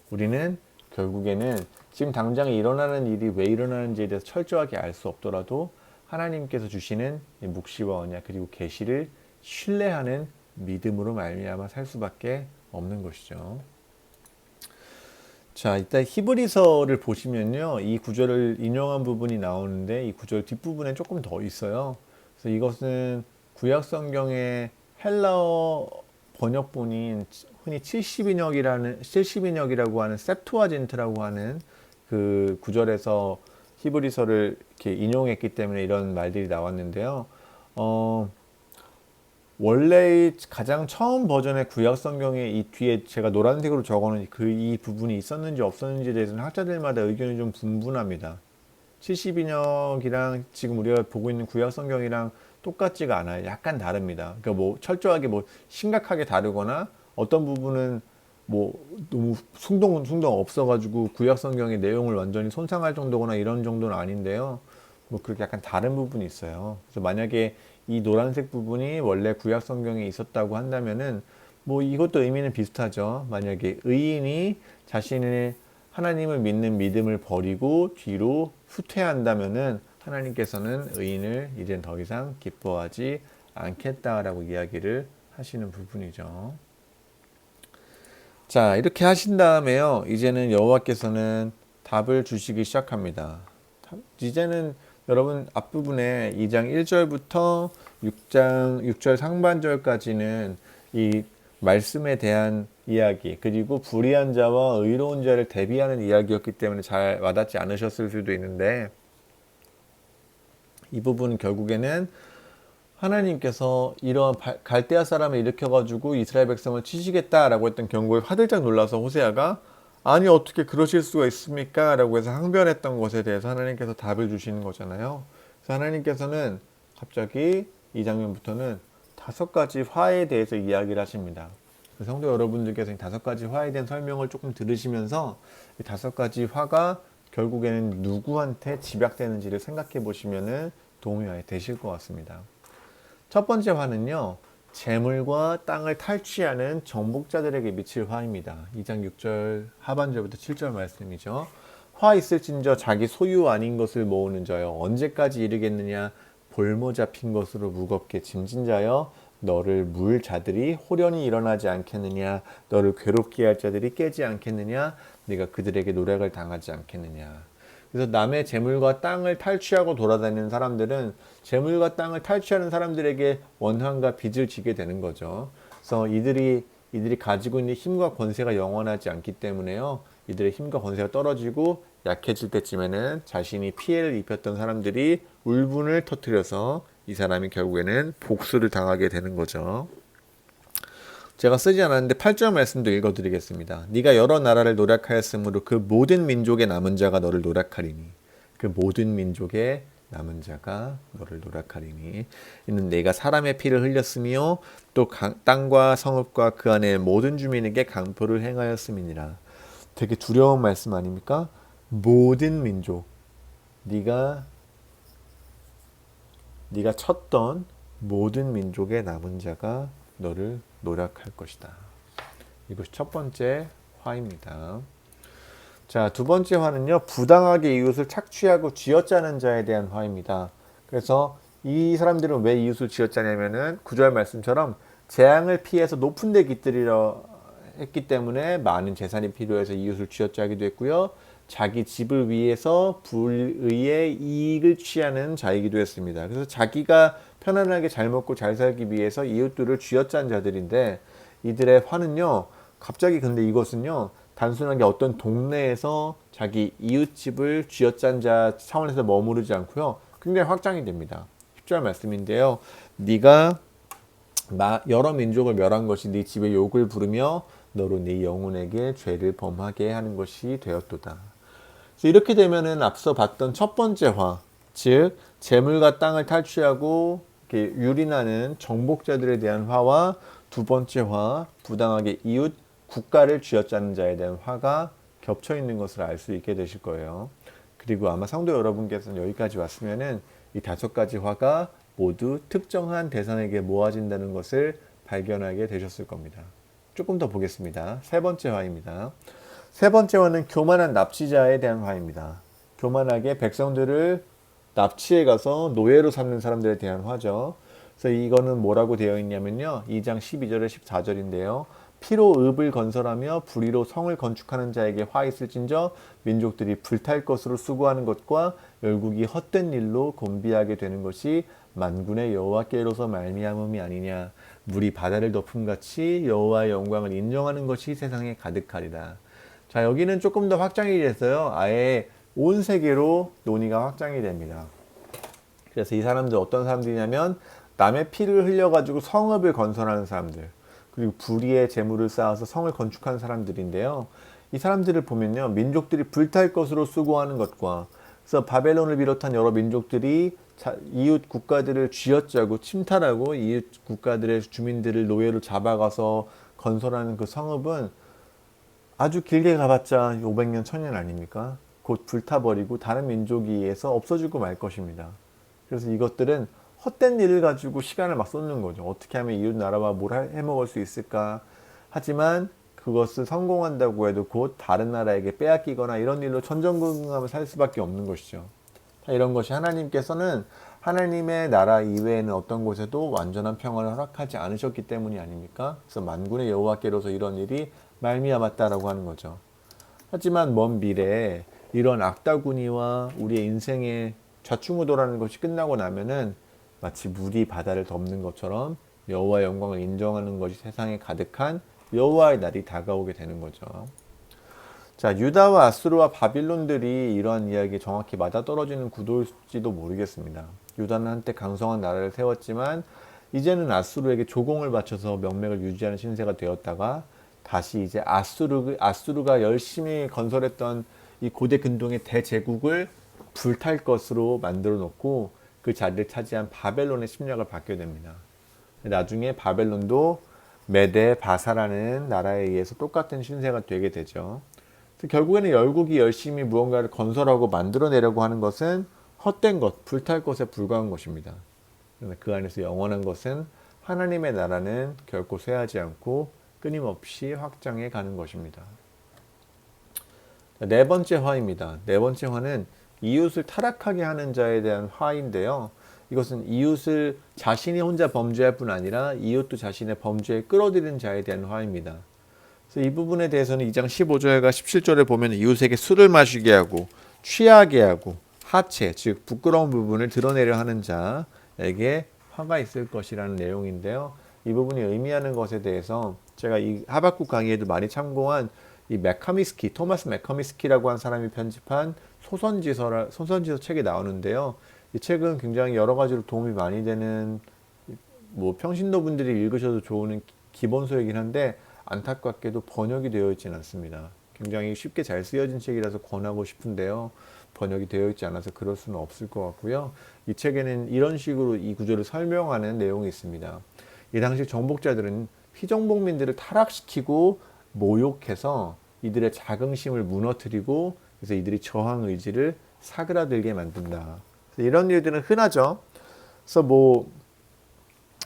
우리는 결국에는 지금 당장 일어나는 일이 왜 일어나는지에 대해서 철저하게 알 수 없더라도 하나님께서 주시는 묵시와 언약 그리고 계시를 신뢰하는 믿음으로 말미암아 살 수밖에 없는 것이죠. 자, 이따 히브리서를 보시면요, 이 구절을 인용한 부분이 나오는데 이 구절 뒷부분에 조금 더 있어요. 그래서 이것은 구약 성경의 헬라어 번역본인 흔히 70인역이라고 하는 셉투아진트라고 하는 그 구절에서 히브리서를 이렇게 인용했기 때문에 이런 말들이 나왔는데요. 원래의 가장 처음 버전의 구약 성경에 이 뒤에 제가 노란색으로 적어놓은 이 부분이 있었는지 없었는지에 대해서는 학자들마다 의견이 좀 분분합니다. 70인역이랑 지금 우리가 보고 있는 구약 성경이랑 똑같지가 않아요. 약간 다릅니다. 그러니까 뭐 철저하게 뭐 심각하게 다르거나 어떤 부분은 뭐 너무 숭동 없어가지고 구약 성경의 내용을 완전히 손상할 정도거나 이런 정도는 아닌데요. 뭐 그렇게 약간 다른 부분이 있어요. 그래서 만약에 이 노란색 부분이 원래 구약 성경에 있었다고 한다면은 뭐 이것도 의미는 비슷하죠. 만약에 의인이 자신의 하나님을 믿는 믿음을 버리고 뒤로 후퇴한다면은 하나님께서는 의인을 이젠 더 이상 기뻐하지 않겠다라고 이야기를 하시는 부분이죠. 자, 이렇게 하신 다음에요. 이제는 여호와께서는 답을 주시기 시작합니다. 이제는 여러분 앞부분에 2장 1절부터 6절 상반절까지는 이 말씀에 대한 이야기 그리고 불의한 자와 의로운 자를 대비하는 이야기였기 때문에 잘 와닿지 않으셨을 수도 있는데 이 부분은 결국에는 하나님께서 이러한 갈대아 사람을 일으켜가지고 이스라엘 백성을 치시겠다라고 했던 경고에 화들짝 놀라서 호세아가 아니 어떻게 그러실 수가 있습니까? 라고 해서 항변했던 것에 대해서 하나님께서 답을 주시는 거잖아요. 그래서 하나님께서는 갑자기 이 장면부터는 5가지 화에 대해서 이야기를 하십니다. 성도 여러분들께서 이 5가지 화에 대한 설명을 조금 들으시면서 이 5가지 화가 결국에는 누구한테 집약되는지를 생각해 보시면 도움이 되실 것 같습니다. 첫 번째 화는요. 재물과 땅을 탈취하는 정복자들에게 미칠 화입니다. 2장 6절 하반절부터 7절 말씀이죠. 화 있을진저 자기 소유 아닌 것을 모으는 자여 언제까지 이르겠느냐 볼모 잡힌 것으로 무겁게 짐진 자여 너를 물 자들이 호련히 일어나지 않겠느냐 너를 괴롭게 할 자들이 깨지 않겠느냐 네가 그들에게 노략을 당하지 않겠느냐. 그래서 남의 재물과 땅을 탈취하고 돌아다니는 사람들은 재물과 땅을 탈취하는 사람들에게 원한과 빚을 지게 되는 거죠. 그래서 이들이 가지고 있는 힘과 권세가 영원하지 않기 때문에요. 이들의 힘과 권세가 떨어지고 약해질 때쯤에는 자신이 피해를 입혔던 사람들이 울분을 터뜨려서 이 사람이 결국에는 복수를 당하게 되는 거죠. 제가 쓰지 않았는데 8절 말씀도 읽어드리겠습니다. 네가 여러 나라를 노략하였으므로 그 모든 민족의 남은 자가 너를 노략하리니 그 모든 민족의 남은 자가 너를 노략하리니 이는 내가 사람의 피를 흘렸으며 또 땅과 성읍과 그 안에 모든 주민에게 강포를 행하였음이니라. 되게 두려운 말씀 아닙니까? 모든 민족 네가 쳤던 모든 민족의 남은 자가 너를 노략할 것이다. 이것이 첫 번째 화입니다. 자, 두 번째 화는요. 부당하게 이웃을 착취하고 쥐어짜는 자에 대한 화입니다. 그래서 이 사람들은 왜 이웃을 쥐어짜냐면은 9절 말씀처럼 재앙을 피해서 높은 데 깃들이려 했기 때문에 많은 재산이 필요해서 이웃을 쥐어짜기도 했고요. 자기 집을 위해서 불의의 이익을 취하는 자이기도 했습니다. 그래서 자기가 편안하게 잘 먹고 잘 살기 위해서 이웃들을 쥐어짠 자들인데 이들의 화는요. 갑자기 근데 이것은요. 단순하게 어떤 동네에서 자기 이웃집을 쥐어짠 자 차원에서 머무르지 않고요. 굉장히 확장이 됩니다. 10절 말씀인데요. 네가 여러 민족을 멸한 것이 네 집에 욕을 부르며 너로 네 영혼에게 죄를 범하게 하는 것이 되었도다. 그래서 이렇게 되면은 앞서 봤던 첫 번째 화, 즉 재물과 땅을 탈취하고 이렇게 유린하는 정복자들에 대한 화와 두 번째 화, 부당하게 이웃 국가를 쥐어짜는 자에 대한 화가 겹쳐 있는 것을 알 수 있게 되실 거예요. 그리고 아마 성도 여러분께서는 여기까지 왔으면은 이 다섯 가지 화가 모두 특정한 대상에게 모아진다는 것을 발견하게 되셨을 겁니다. 조금 더 보겠습니다. 세 번째 화입니다. 세 번째 화는 교만한 납치자에 대한 화입니다. 교만하게 백성들을 납치해 가서 노예로 삼는 사람들에 대한 화죠. 그래서 이거는 뭐라고 되어 있냐면요. 2장 12절에 14절인데요. 피로 읍을 건설하며 불의로 성을 건축하는 자에게 화 있을진저 민족들이 불탈 것으로 수고하는 것과 열국이 헛된 일로 곤비하게 되는 것이 만군의 여호와께로서 말미암음이 아니냐. 물이 바다를 덮음같이 여호와의 영광을 인정하는 것이 세상에 가득하리라. 자, 여기는 조금 더 확장이 돼서요. 아예 온 세계로 논의가 확장이 됩니다. 그래서 이 사람들 어떤 사람들이냐면 남의 피를 흘려가지고 성읍을 건설하는 사람들, 그리고 불의의 재물을 쌓아서 성을 건축하는 사람들인데요. 이 사람들을 보면요, 민족들이 불탈 것으로 수고하는 것과, 그래서 바벨론을 비롯한 여러 민족들이 이웃 국가들을 쥐어짜고 침탈하고 이웃 국가들의 주민들을 노예로 잡아가서 건설하는 그 성읍은 아주 길게 가봤자 500년, 1000년 아닙니까? 곧 불타버리고 다른 민족에 의해서 없어지고 말 것입니다. 그래서 이것들은 헛된 일을 가지고 시간을 막 쏟는 거죠. 어떻게 하면 이웃 나라와 뭘 해먹을 수 있을까? 하지만 그것을 성공한다고 해도 곧 다른 나라에게 빼앗기거나 이런 일로 천정궁합을 살 수밖에 없는 것이죠. 이런 것이 하나님께서는 하나님의 나라 이외에는 어떤 곳에도 완전한 평안을 허락하지 않으셨기 때문이 아닙니까? 그래서 만군의 여호와께로서 이런 일이 말미암았다라고 하는 거죠. 하지만 먼 미래에 이런 악다구니와 우리의 인생의 좌충우돌하는 것이 끝나고 나면은 마치 물이 바다를 덮는 것처럼 여호와의 영광을 인정하는 것이 세상에 가득한 여호와의 날이 다가오게 되는 거죠. 자, 유다와 아수르와 바빌론들이 이러한 이야기에 정확히 맞아떨어지는 구도일지도 모르겠습니다. 유다는 한때 강성한 나라를 세웠지만 이제는 아수르에게 조공을 바쳐서 명맥을 유지하는 신세가 되었다가 다시 이제 아수르가 열심히 건설했던 이 고대 근동의 대제국을 불탈 것으로 만들어 놓고 그 자리를 차지한 바벨론의 침략을 받게 됩니다. 나중에 바벨론도 메데 바사라는 나라에 의해서 똑같은 신세가 되게 되죠. 결국에는 열국이 열심히 무언가를 건설하고 만들어내려고 하는 것은 헛된 것, 불탈 것에 불과한 것입니다. 그 안에서 영원한 것은 하나님의 나라는 결코 쇠하지 않고 끊임없이 확장해 가는 것입니다. 네 번째 화입니다. 네 번째 화는 이웃을 타락하게 하는 자에 대한 화인데요. 이것은 이웃을 자신이 혼자 범죄할 뿐 아니라 이웃도 자신의 범죄에 끌어들이는 자에 대한 화입니다. 그래서 이 부분에 대해서는 2장 15절과 17절에 보면 이웃에게 술을 마시게 하고 취하게 하고 하체, 즉 부끄러운 부분을 드러내려 하는 자에게 화가 있을 것이라는 내용인데요. 이 부분이 의미하는 것에 대해서 제가 이 하박국 강의에도 많이 참고한 이 토마스 맥커미스키라고 한 사람이 편집한 소선지서 책이 나오는데요. 이 책은 굉장히 여러 가지로 도움이 많이 되는 뭐 평신도 분들이 읽으셔도 좋은 기본서이긴 한데 안타깝게도 번역이 되어 있지는 않습니다. 굉장히 쉽게 잘 쓰여진 책이라서 권하고 싶은데요. 번역이 되어 있지 않아서 그럴 수는 없을 것 같고요. 이 책에는 이런 식으로 이 구조를 설명하는 내용이 있습니다. 이 당시 정복자들은 피정복민들을 타락시키고 모욕해서 이들의 자긍심을 무너뜨리고 그래서 이들이 저항 의지를 사그라들게 만든다. 이런 일들은 흔하죠. 그래서 뭐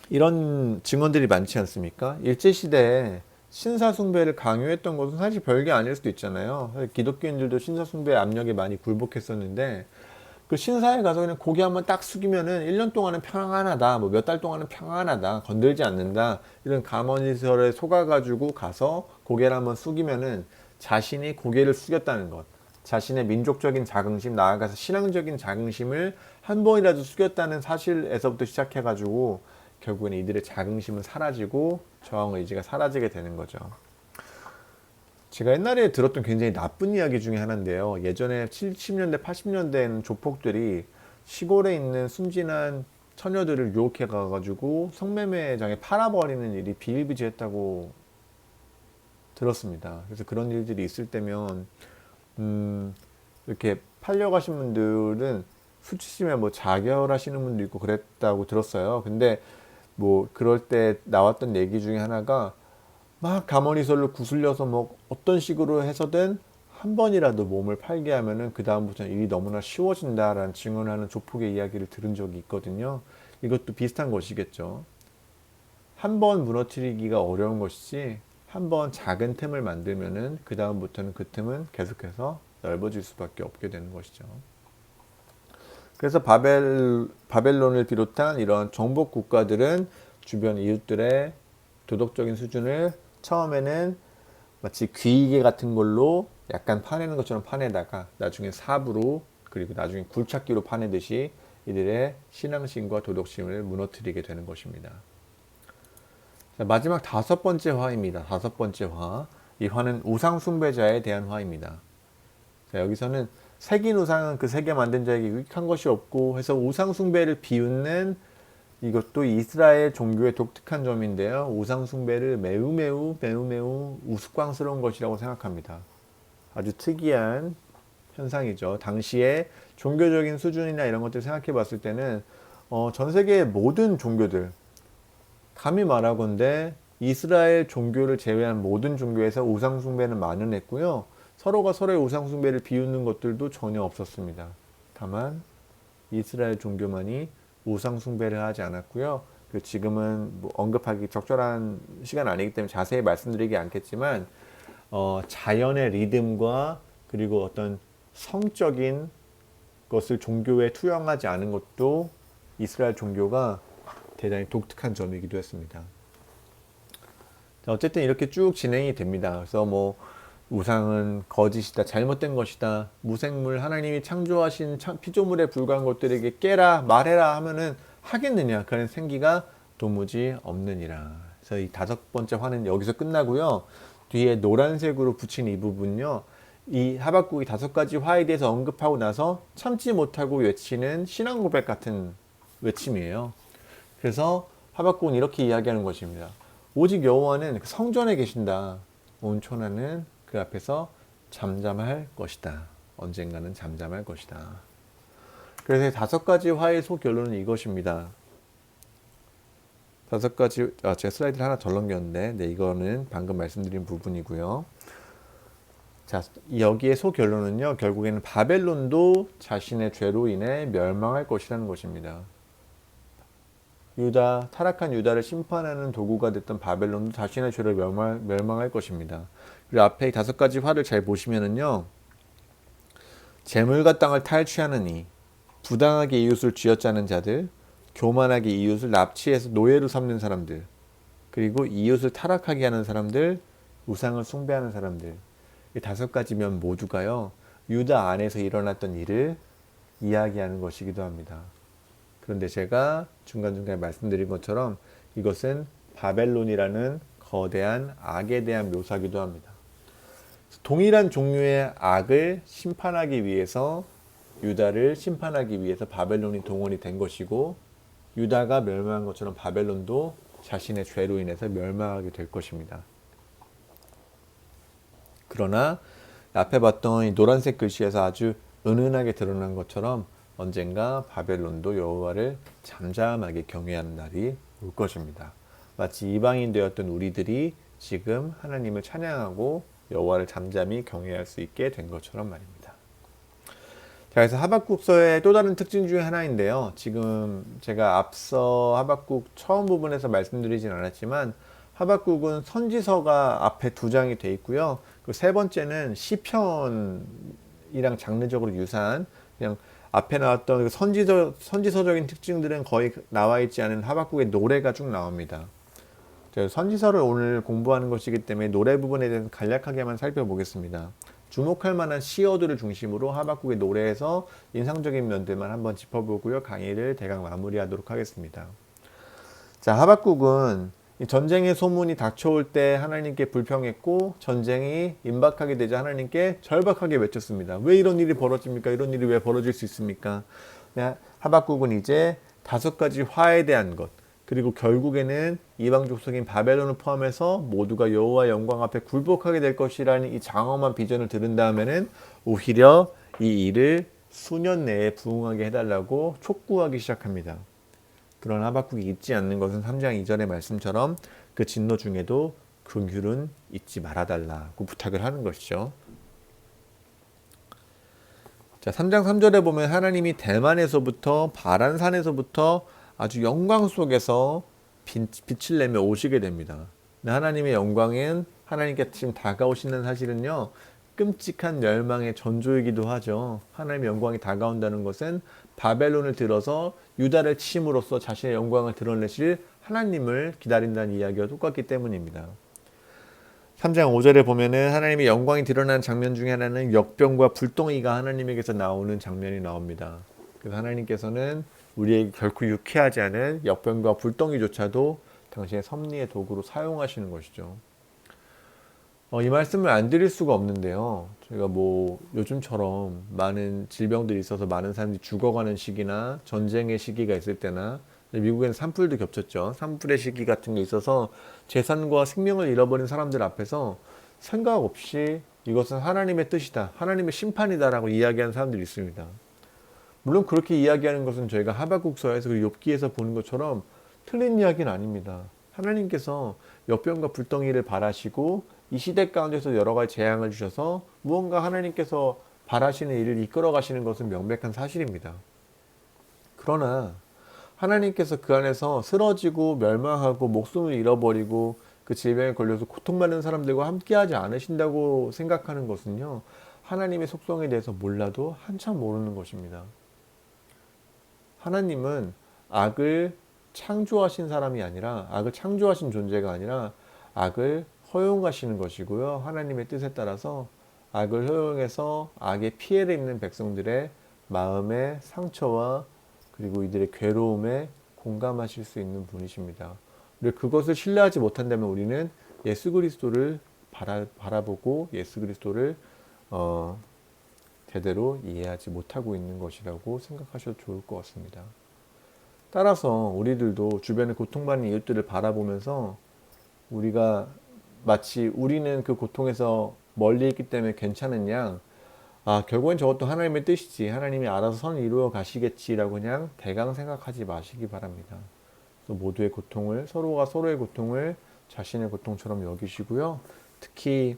이런 증언들이 많지 않습니까? 일제시대에 신사숭배를 강요했던 것은 사실 별게 아닐 수도 있잖아요. 기독교인들도 신사숭배의 압력에 많이 굴복했었는데 그 신사에 가서 그냥 고개 한번 딱 숙이면은 1년 동안은 평안하다, 뭐 몇 달 동안은 평안하다, 건들지 않는다, 이런 감언이설에 속아가지고 가서 고개를 한번 숙이면은 자신이 고개를 숙였다는 것, 자신의 민족적인 자긍심, 나아가서 신앙적인 자긍심을 한 번이라도 숙였다는 사실에서부터 시작해가지고 결국에는 이들의 자긍심은 사라지고 저항 의지가 사라지게 되는 거죠. 제가 옛날에 들었던 굉장히 나쁜 이야기 중에 하나인데요. 예전에 70년대, 80년대에는 조폭들이 시골에 있는 순진한 처녀들을 유혹해 가가지고 성매매장에 팔아버리는 일이 비일비재했다고 들었습니다. 그래서 그런 일들이 있을 때면 이렇게 팔려가신 분들은 수치심에 뭐 자결하시는 분도 있고 그랬다고 들었어요. 근데 뭐 그럴 때 나왔던 얘기 중에 하나가 막 가머니설로 구슬려서 뭐 어떤 식으로 해서든 한 번이라도 몸을 팔게 하면은 그 다음부터는 일이 너무나 쉬워진다라는 증언하는 조폭의 이야기를 들은 적이 있거든요. 이것도 비슷한 것이겠죠. 한 번 무너뜨리기가 어려운 것이지 한 번 작은 틈을 만들면은 그 다음부터는 그 틈은 계속해서 넓어질 수밖에 없게 되는 것이죠. 그래서 바벨론을 비롯한 이런 정복 국가들은 주변 이웃들의 도덕적인 수준을 처음에는 마치 귀이개 같은 걸로 약간 파내는 것처럼 파내다가 나중에 삽으로 그리고 나중에 굴착기로 파내듯이 이들의 신앙심과 도덕심을 무너뜨리게 되는 것입니다. 자, 마지막 다섯 번째 화입니다. 다섯 번째 화. 이 화는 우상 숭배자에 대한 화입니다. 자, 여기서는 새긴 우상은 그 새겨 만든 자에게 유익한 것이 없고 해서 우상 숭배를 비웃는 이것도 이스라엘 종교의 독특한 점인데요. 우상 숭배를 매우 우스꽝스러운 것이라고 생각합니다. 아주 특이한 현상이죠. 당시에 종교적인 수준이나 이런 것들 생각해 봤을 때는 전 세계의 모든 종교들, 감히 말하건대 이스라엘 종교를 제외한 모든 종교에서 우상 숭배는 만연했고요. 서로가 서로의 우상 숭배를 비웃는 것들도 전혀 없었습니다. 다만 이스라엘 종교만이 우상 숭배를 하지 않았고요. 지금은 뭐 언급하기 적절한 시간 아니기 때문에 자세히 말씀드리지 않겠지만 자연의 리듬과 그리고 어떤 성적인 것을 종교에 투영하지 않은 것도 이스라엘 종교가 대단히 독특한 점이기도 했습니다. 자, 어쨌든 이렇게 쭉 진행이 됩니다. 그래서 뭐 우상은 거짓이다, 잘못된 것이다, 무생물 하나님이 창조하신 피조물에 불과한 것들에게 깨라, 말해라 하면은 하겠느냐? 그런 생기가 도무지 없느니라. 그래서 이 다섯 번째 화는 여기서 끝나고요. 뒤에 노란색으로 붙인 이 부분요. 이 하박국이 다섯 가지 화에 대해서 언급하고 나서 참지 못하고 외치는 신앙 고백 같은 외침이에요. 그래서 하박국은 이렇게 이야기하는 것입니다. 오직 여호와는 성전에 계신다. 온 천하는 그 앞에서 잠잠할 것이다. 언젠가는 잠잠할 것이다. 그래서 다섯 가지 화의 소결론은 이것입니다. 다섯 가지, 제가 슬라이드를 하나 덜 넘겼는데, 네, 이거는 방금 말씀드린 부분이고요. 자, 여기에 소결론은요, 결국에는 바벨론도 자신의 죄로 인해 멸망할 것이라는 것입니다. 타락한 유다를 심판하는 도구가 됐던 바벨론도 자신의 죄로 멸망할 것입니다. 그리고 앞에 다섯 가지 화를 잘 보시면은요, 재물과 땅을 탈취하느니, 부당하게 이웃을 쥐어짜는 자들, 교만하게 이웃을 납치해서 노예로 삼는 사람들, 그리고 이웃을 타락하게 하는 사람들, 우상을 숭배하는 사람들, 이 다섯 가지 면 모두가요, 유다 안에서 일어났던 일을 이야기하는 것이기도 합니다. 그런데 제가 중간중간에 말씀드린 것처럼 이것은 바벨론이라는 거대한 악에 대한 묘사기도 합니다. 동일한 종류의 악을 심판하기 위해서 유다를 심판하기 위해서 바벨론이 동원이 된 것이고 유다가 멸망한 것처럼 바벨론도 자신의 죄로 인해서 멸망하게 될 것입니다. 그러나 앞에 봤던 이 노란색 글씨에서 아주 은은하게 드러난 것처럼 언젠가 바벨론도 여호와를 잠잠하게 경외하는 날이 올 것입니다. 마치 이방인 되었던 우리들이 지금 하나님을 찬양하고 여호와를 잠잠히 경외할 수 있게 된 것처럼 말입니다. 자, 그래서 하박국서의 또 다른 특징 중에 하나인데요. 지금 제가 앞서 하박국 처음 부분에서 말씀드리진 않았지만 하박국은 선지서가 앞에 두 장이 돼 있고요. 그 세 번째는 시편이랑 장르적으로 유사한 그냥 앞에 나왔던 선지서적인 특징들은 거의 나와 있지 않은 하박국의 노래가 쭉 나옵니다. 선지서를 오늘 공부하는 것이기 때문에 노래 부분에 대해서 간략하게만 살펴보겠습니다. 주목할 만한 시어들을 중심으로 하박국의 노래에서 인상적인 면들만 한번 짚어보고요. 강의를 대강 마무리하도록 하겠습니다. 자, 하박국은 전쟁의 소문이 닥쳐올 때 하나님께 불평했고 전쟁이 임박하게 되자 하나님께 절박하게 외쳤습니다. 왜 이런 일이 벌어집니까? 이런 일이 왜 벌어질 수 있습니까? 하박국은 이제 5가지 화에 대한 것, 그리고 결국에는 이방 족속인 바벨론을 포함해서 모두가 여호와의 영광 앞에 굴복하게 될 것이라는 이 장엄한 비전을 들은 다음에는 오히려 이 일을 수년 내에 부응하게 해달라고 촉구하기 시작합니다. 그런 하박국이 잊지 않는 것은 3장 2절의 말씀처럼 그 진노 중에도 긍휼은 잊지 말아달라고 부탁을 하는 것이죠. 자, 3장 3절에 보면 하나님이 대만에서부터 바란산에서부터 아주 영광 속에서 빛을 내며 오시게 됩니다. 근데 하나님의 영광은 하나님께 지금 다가오시는 사실은요, 끔찍한 멸망의 전조이기도 하죠. 하나님의 영광이 다가온다는 것은 바벨론을 들어서 유다를 치심으로써 자신의 영광을 드러내실 하나님을 기다린다는 이야기와 똑같기 때문입니다. 3장 5절에 보면은 하나님의 영광이 드러나는 장면 중에 하나는 역병과 불덩이가 하나님에게서 나오는 장면이 나옵니다. 그래서 하나님께서는 우리에게 결코 유쾌하지 않은 역병과 불덩이조차도 당신의 섭리의 도구로 사용하시는 것이죠. 이 말씀을 안 드릴 수가 없는데요. 저희가 요즘처럼 많은 질병들이 있어서 많은 사람들이 죽어가는 시기나 전쟁의 시기가 있을 때나, 미국에는 산불도 겹쳤죠. 산불의 시기 같은 게 있어서 재산과 생명을 잃어버린 사람들 앞에서 생각 없이 이것은 하나님의 뜻이다, 하나님의 심판이다라고 이야기하는 사람들이 있습니다. 물론 그렇게 이야기하는 것은 저희가 하박국서에서 그리고 욥기에서 보는 것처럼 틀린 이야기는 아닙니다. 하나님께서 역병과 불덩이를 바라시고 이 시대 가운데서 여러 가지 재앙을 주셔서 무언가 하나님께서 바라시는 일을 이끌어 가시는 것은 명백한 사실입니다. 그러나 하나님께서 그 안에서 쓰러지고 멸망하고 목숨을 잃어버리고 그 질병에 걸려서 고통받는 사람들과 함께하지 않으신다고 생각하는 것은요, 하나님의 속성에 대해서 몰라도 한참 모르는 것입니다. 하나님은 악을 창조하신 사람이 아니라, 악을 창조하신 존재가 아니라 악을 허용하시는 것이고요. 하나님의 뜻에 따라서 악을 허용해서 악의 피해를 입는 백성들의 마음의 상처와 그리고 이들의 괴로움에 공감하실 수 있는 분이십니다. 그리고 그것을 신뢰하지 못한다면 우리는 예수 그리스도를 바라보고 예수 그리스도를 제대로 이해하지 못하고 있는 것이라고 생각하셔도 좋을 것 같습니다. 따라서 우리들도 주변에 고통받는 이웃들을 바라보면서 우리가 마치 우리는 그 고통에서 멀리 있기 때문에 괜찮은 양, 결국엔 저것도 하나님의 뜻이지, 하나님이 알아서 선을 이루어 가시겠지라고 그냥 대강 생각하지 마시기 바랍니다. 그래서 모두의 고통을, 서로가 서로의 고통을 자신의 고통처럼 여기시고요. 특히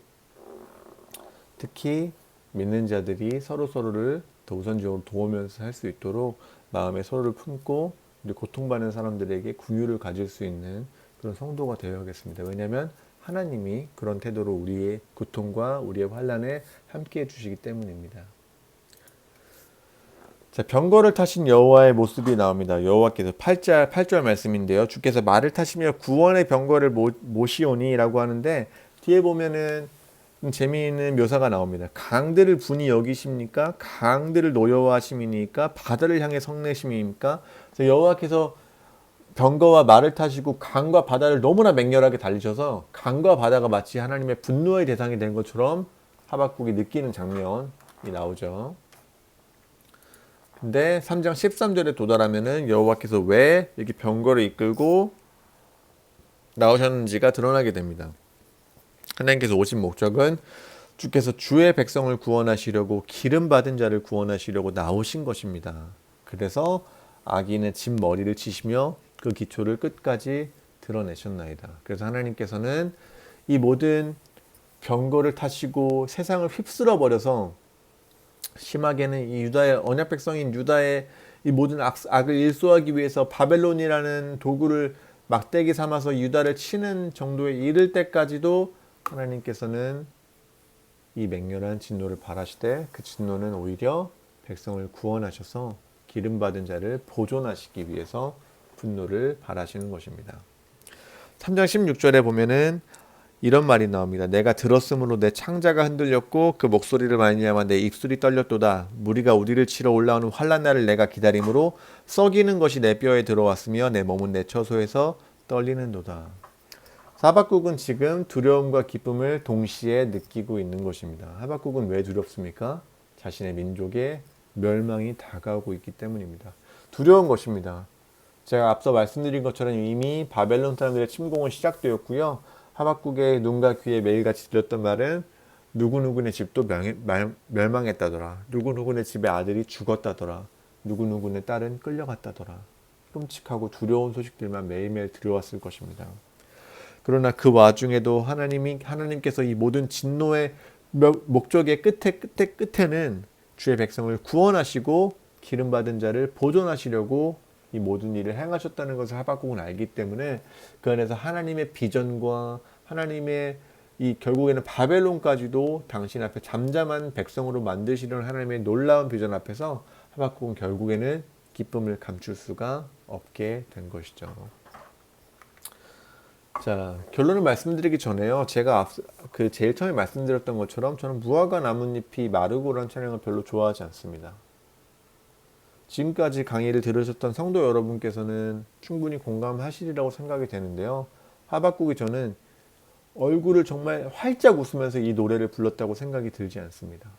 믿는 자들이 서로를 더 우선적으로 도우면서 할 수 있도록 마음에 서로를 품고 고통받는 사람들에게 긍휼을 가질 수 있는 그런 성도가 되어야겠습니다. 왜냐하면 하나님이 그런 태도로 우리의 고통과 우리의 환난에 함께해 주시기 때문입니다. 자, 병거를 타신 여호와의 모습이 나옵니다. 여호와께서 8절 말씀인데요. 주께서 말을 타시며 구원의 병거를 모시오니 라고 하는데, 뒤에 보면은 재미있는 묘사가 나옵니다. 강들을 분이 여기십니까? 강들을 노여워하심이니까? 바다를 향해 성내심입니까? 여호와께서 병거와 말을 타시고 강과 바다를 너무나 맹렬하게 달리셔서 강과 바다가 마치 하나님의 분노의 대상이 된 것처럼 하박국이 느끼는 장면이 나오죠. 근데 3장 13절에 도달하면은 여호와께서 왜 이렇게 병거를 이끌고 나오셨는지가 드러나게 됩니다. 하나님께서 오신 목적은 주께서 주의 백성을 구원하시려고 기름 받은 자를 구원하시려고 나오신 것입니다. 그래서 악인의 진 머리를 치시며 그 기초를 끝까지 드러내셨나이다. 그래서 하나님께서는 이 모든 병거를 타시고 세상을 휩쓸어 버려서 심하게는 이 유다의 언약 백성인 유다의 이 모든 악을 일소하기 위해서 바벨론이라는 도구를 막대기 삼아서 유다를 치는 정도에 이를 때까지도 하나님께서는 이 맹렬한 진노를 바라시되 그 진노는 오히려 백성을 구원하셔서 기름 받은 자를 보존하시기 위해서 분노를 바라시는 것입니다. 3장 16절에 보면은 이런 말이 나옵니다. 내가 들었으므로 내 창자가 흔들렸고 그 목소리를 말미암아 내 입술이 떨렸도다. 무리가 우리를 치러 올라오는 환난 날을 내가 기다림으로 썩이는 것이 내 뼈에 들어왔으며 내 몸은 내 처소에서 떨리는도다. 하박국은 지금 두려움과 기쁨을 동시에 느끼고 있는 것입니다. 하박국은 왜 두렵습니까? 자신의 민족의 멸망이 다가오고 있기 때문입니다. 두려운 것입니다. 제가 앞서 말씀드린 것처럼 이미 바벨론 사람들의 침공은 시작되었고요. 하박국의 눈과 귀에 매일같이 들렸던 말은 누구누구네 집도 멸망했다더라. 누구누구네 집의 아들이 죽었다더라. 누구누구네 딸은 끌려갔다더라. 끔찍하고 두려운 소식들만 매일매일 들어왔을 것입니다. 그러나 그 와중에도 하나님께서 이 모든 진노의 목적의 끝에는 주의 백성을 구원하시고 기름받은 자를 보존하시려고 이 모든 일을 행하셨다는 것을 하박국은 알기 때문에 그 안에서 하나님의 비전과 하나님의 이 결국에는 바벨론까지도 당신 앞에 잠잠한 백성으로 만드시려는 하나님의 놀라운 비전 앞에서 하박국은 결국에는 기쁨을 감출 수가 없게 된 것이죠. 자, 결론을 말씀드리기 전에요. 제가 제일 처음에 말씀드렸던 것처럼 저는 무화과 나뭇잎이 마르고라는 찬양을 별로 좋아하지 않습니다. 지금까지 강의를 들으셨던 성도 여러분께서는 충분히 공감하시리라고 생각이 되는데요. 하박국이 저는 얼굴을 정말 활짝 웃으면서 이 노래를 불렀다고 생각이 들지 않습니다.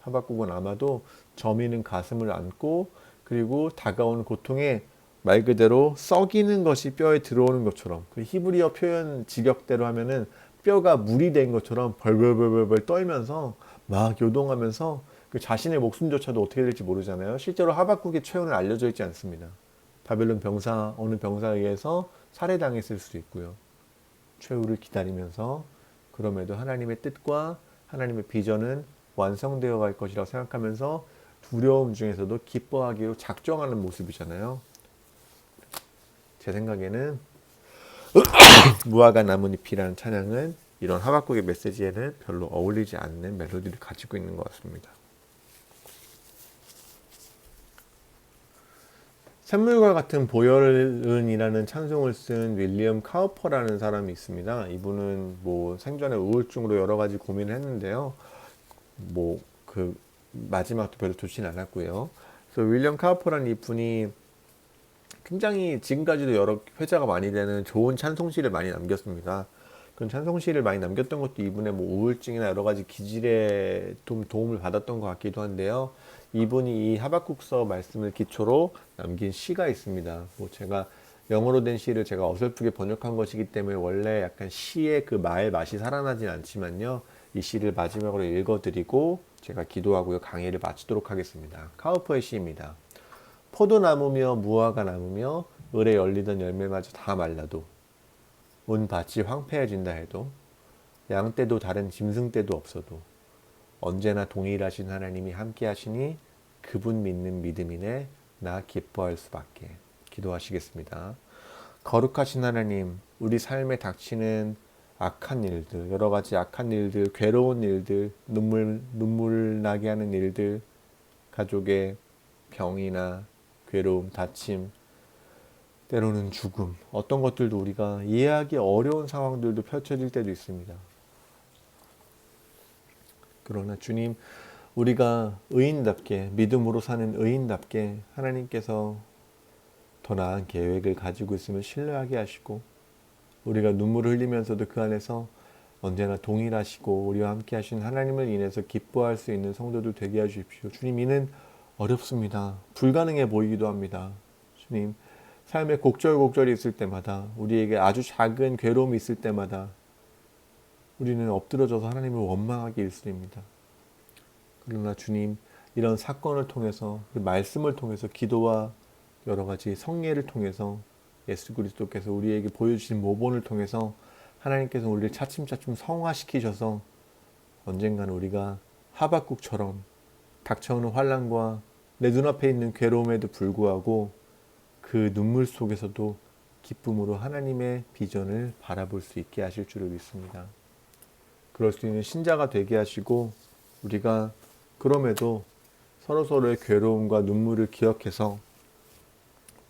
하박국은 아마도 저미는 가슴을 안고 그리고 다가오는 고통에 말 그대로 썩이는 것이 뼈에 들어오는 것처럼 그 히브리어 표현 직역대로 하면은 뼈가 물이 된 것처럼 벌벌벌벌 떨면서 막 요동하면서 그 자신의 목숨조차도 어떻게 될지 모르잖아요. 실제로 하박국의 최후는 알려져 있지 않습니다. 바벨론 병사 어느 병사에 의해서 살해당했을 수도 있고요. 최후를 기다리면서 그럼에도 하나님의 뜻과 하나님의 비전은 완성되어 갈 것이라고 생각하면서 두려움 중에서도 기뻐하기로 작정하는 모습이잖아요. 제 생각에는 무화과 나뭇잎이라는 찬양은 이런 하박국의 메시지에는 별로 어울리지 않는 멜로디를 가지고 있는 것 같습니다. 샘물과 같은 보혈은이라는 찬송을 쓴 윌리엄 카우퍼라는 사람이 있습니다. 이분은 뭐 생전에 우울증으로 여러 가지 고민을 했는데요. 뭐 그 마지막도 별로 좋진 않았고요. 그래서 윌리엄 카우퍼라는 이분이 굉장히 지금까지도 여러 회자가 많이 되는 좋은 찬송시를 많이 남겼습니다. 그런 찬송시를 많이 남겼던 것도 이분의 뭐 우울증이나 여러 가지 기질에 좀 도움을 받았던 것 같기도 한데요. 이분이 이 하박국서 말씀을 기초로 남긴 시가 있습니다. 뭐 제가 영어로 된 시를 제가 어설프게 번역한 것이기 때문에 원래 약간 시의 그 말 맛이 살아나진 않지만요. 이 시를 마지막으로 읽어드리고 제가 기도하고요. 강의를 마치도록 하겠습니다. 카우퍼의 시입니다. 포도나무며 무화과 나무며 을에 열리던 열매마저 다 말라도 온 밭이 황폐해진다 해도 양 떼도 다른 짐승 떼도 없어도 언제나 동일하신 하나님이 함께 하시니 그분 믿는 믿음이네 나 기뻐할 수밖에. 기도하시겠습니다. 거룩하신 하나님, 우리 삶에 닥치는 악한 일들, 여러 가지 악한 일들, 괴로운 일들, 눈물 나게 하는 일들, 가족의 병이나 괴로움, 다침, 때로는 죽음, 어떤 것들도 우리가 이해하기 어려운 상황들도 펼쳐질 때도 있습니다. 그러나 주님, 우리가 의인답게, 믿음으로 사는 의인답게 하나님께서 더 나은 계획을 가지고 있음을 신뢰하게 하시고 우리가 눈물을 흘리면서도 그 안에서 언제나 동일하시고 우리와 함께 하신 하나님을 인해서 기뻐할 수 있는 성도들 되게 해주십시오. 주님, 이는 어렵습니다. 불가능해 보이기도 합니다. 주님, 삶의 곡절곡절이 있을 때마다 우리에게 아주 작은 괴로움이 있을 때마다 우리는 엎드러져서 하나님을 원망하기 일쑤입니다. 그러나 주님, 이런 사건을 통해서 그 말씀을 통해서 기도와 여러 가지 성례를 통해서 예수 그리스도께서 우리에게 보여주신 모본을 통해서 하나님께서 우리를 차츰차츰 성화시키셔서 언젠가는 우리가 하박국처럼 닥쳐오는 환난과 내 눈앞에 있는 괴로움에도 불구하고 그 눈물 속에서도 기쁨으로 하나님의 비전을 바라볼 수 있게 하실 줄을 믿습니다. 그럴 수 있는 신자가 되게 하시고 우리가 그럼에도 서로서로의 괴로움과 눈물을 기억해서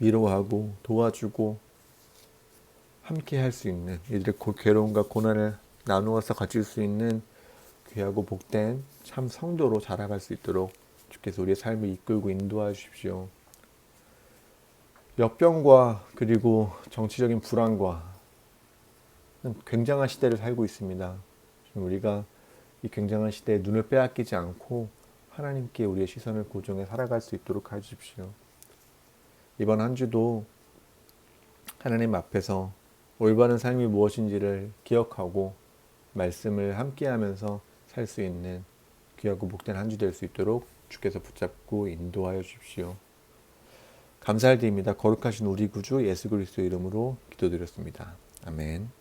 위로하고 도와주고 함께 할 수 있는 이들의 괴로움과 고난을 나누어서 가질 수 있는 귀하고 복된 참 성도로 자라갈 수 있도록 주께서 우리의 삶을 이끌고 인도해 주십시오. 역병과 그리고 정치적인 불안과 굉장한 시대를 살고 있습니다. 우리가 이 굉장한 시대에 눈을 빼앗기지 않고 하나님께 우리의 시선을 고정해 살아갈 수 있도록 해주십시오. 이번 한 주도 하나님 앞에서 올바른 삶이 무엇인지를 기억하고 말씀을 함께하면서 살 수 있는 귀하고 복된 한 주 될 수 있도록 주께서 붙잡고 인도하여 주십시오. 감사드립니다. 거룩하신 우리 구주 예수 그리스도 이름으로 기도드렸습니다. 아멘.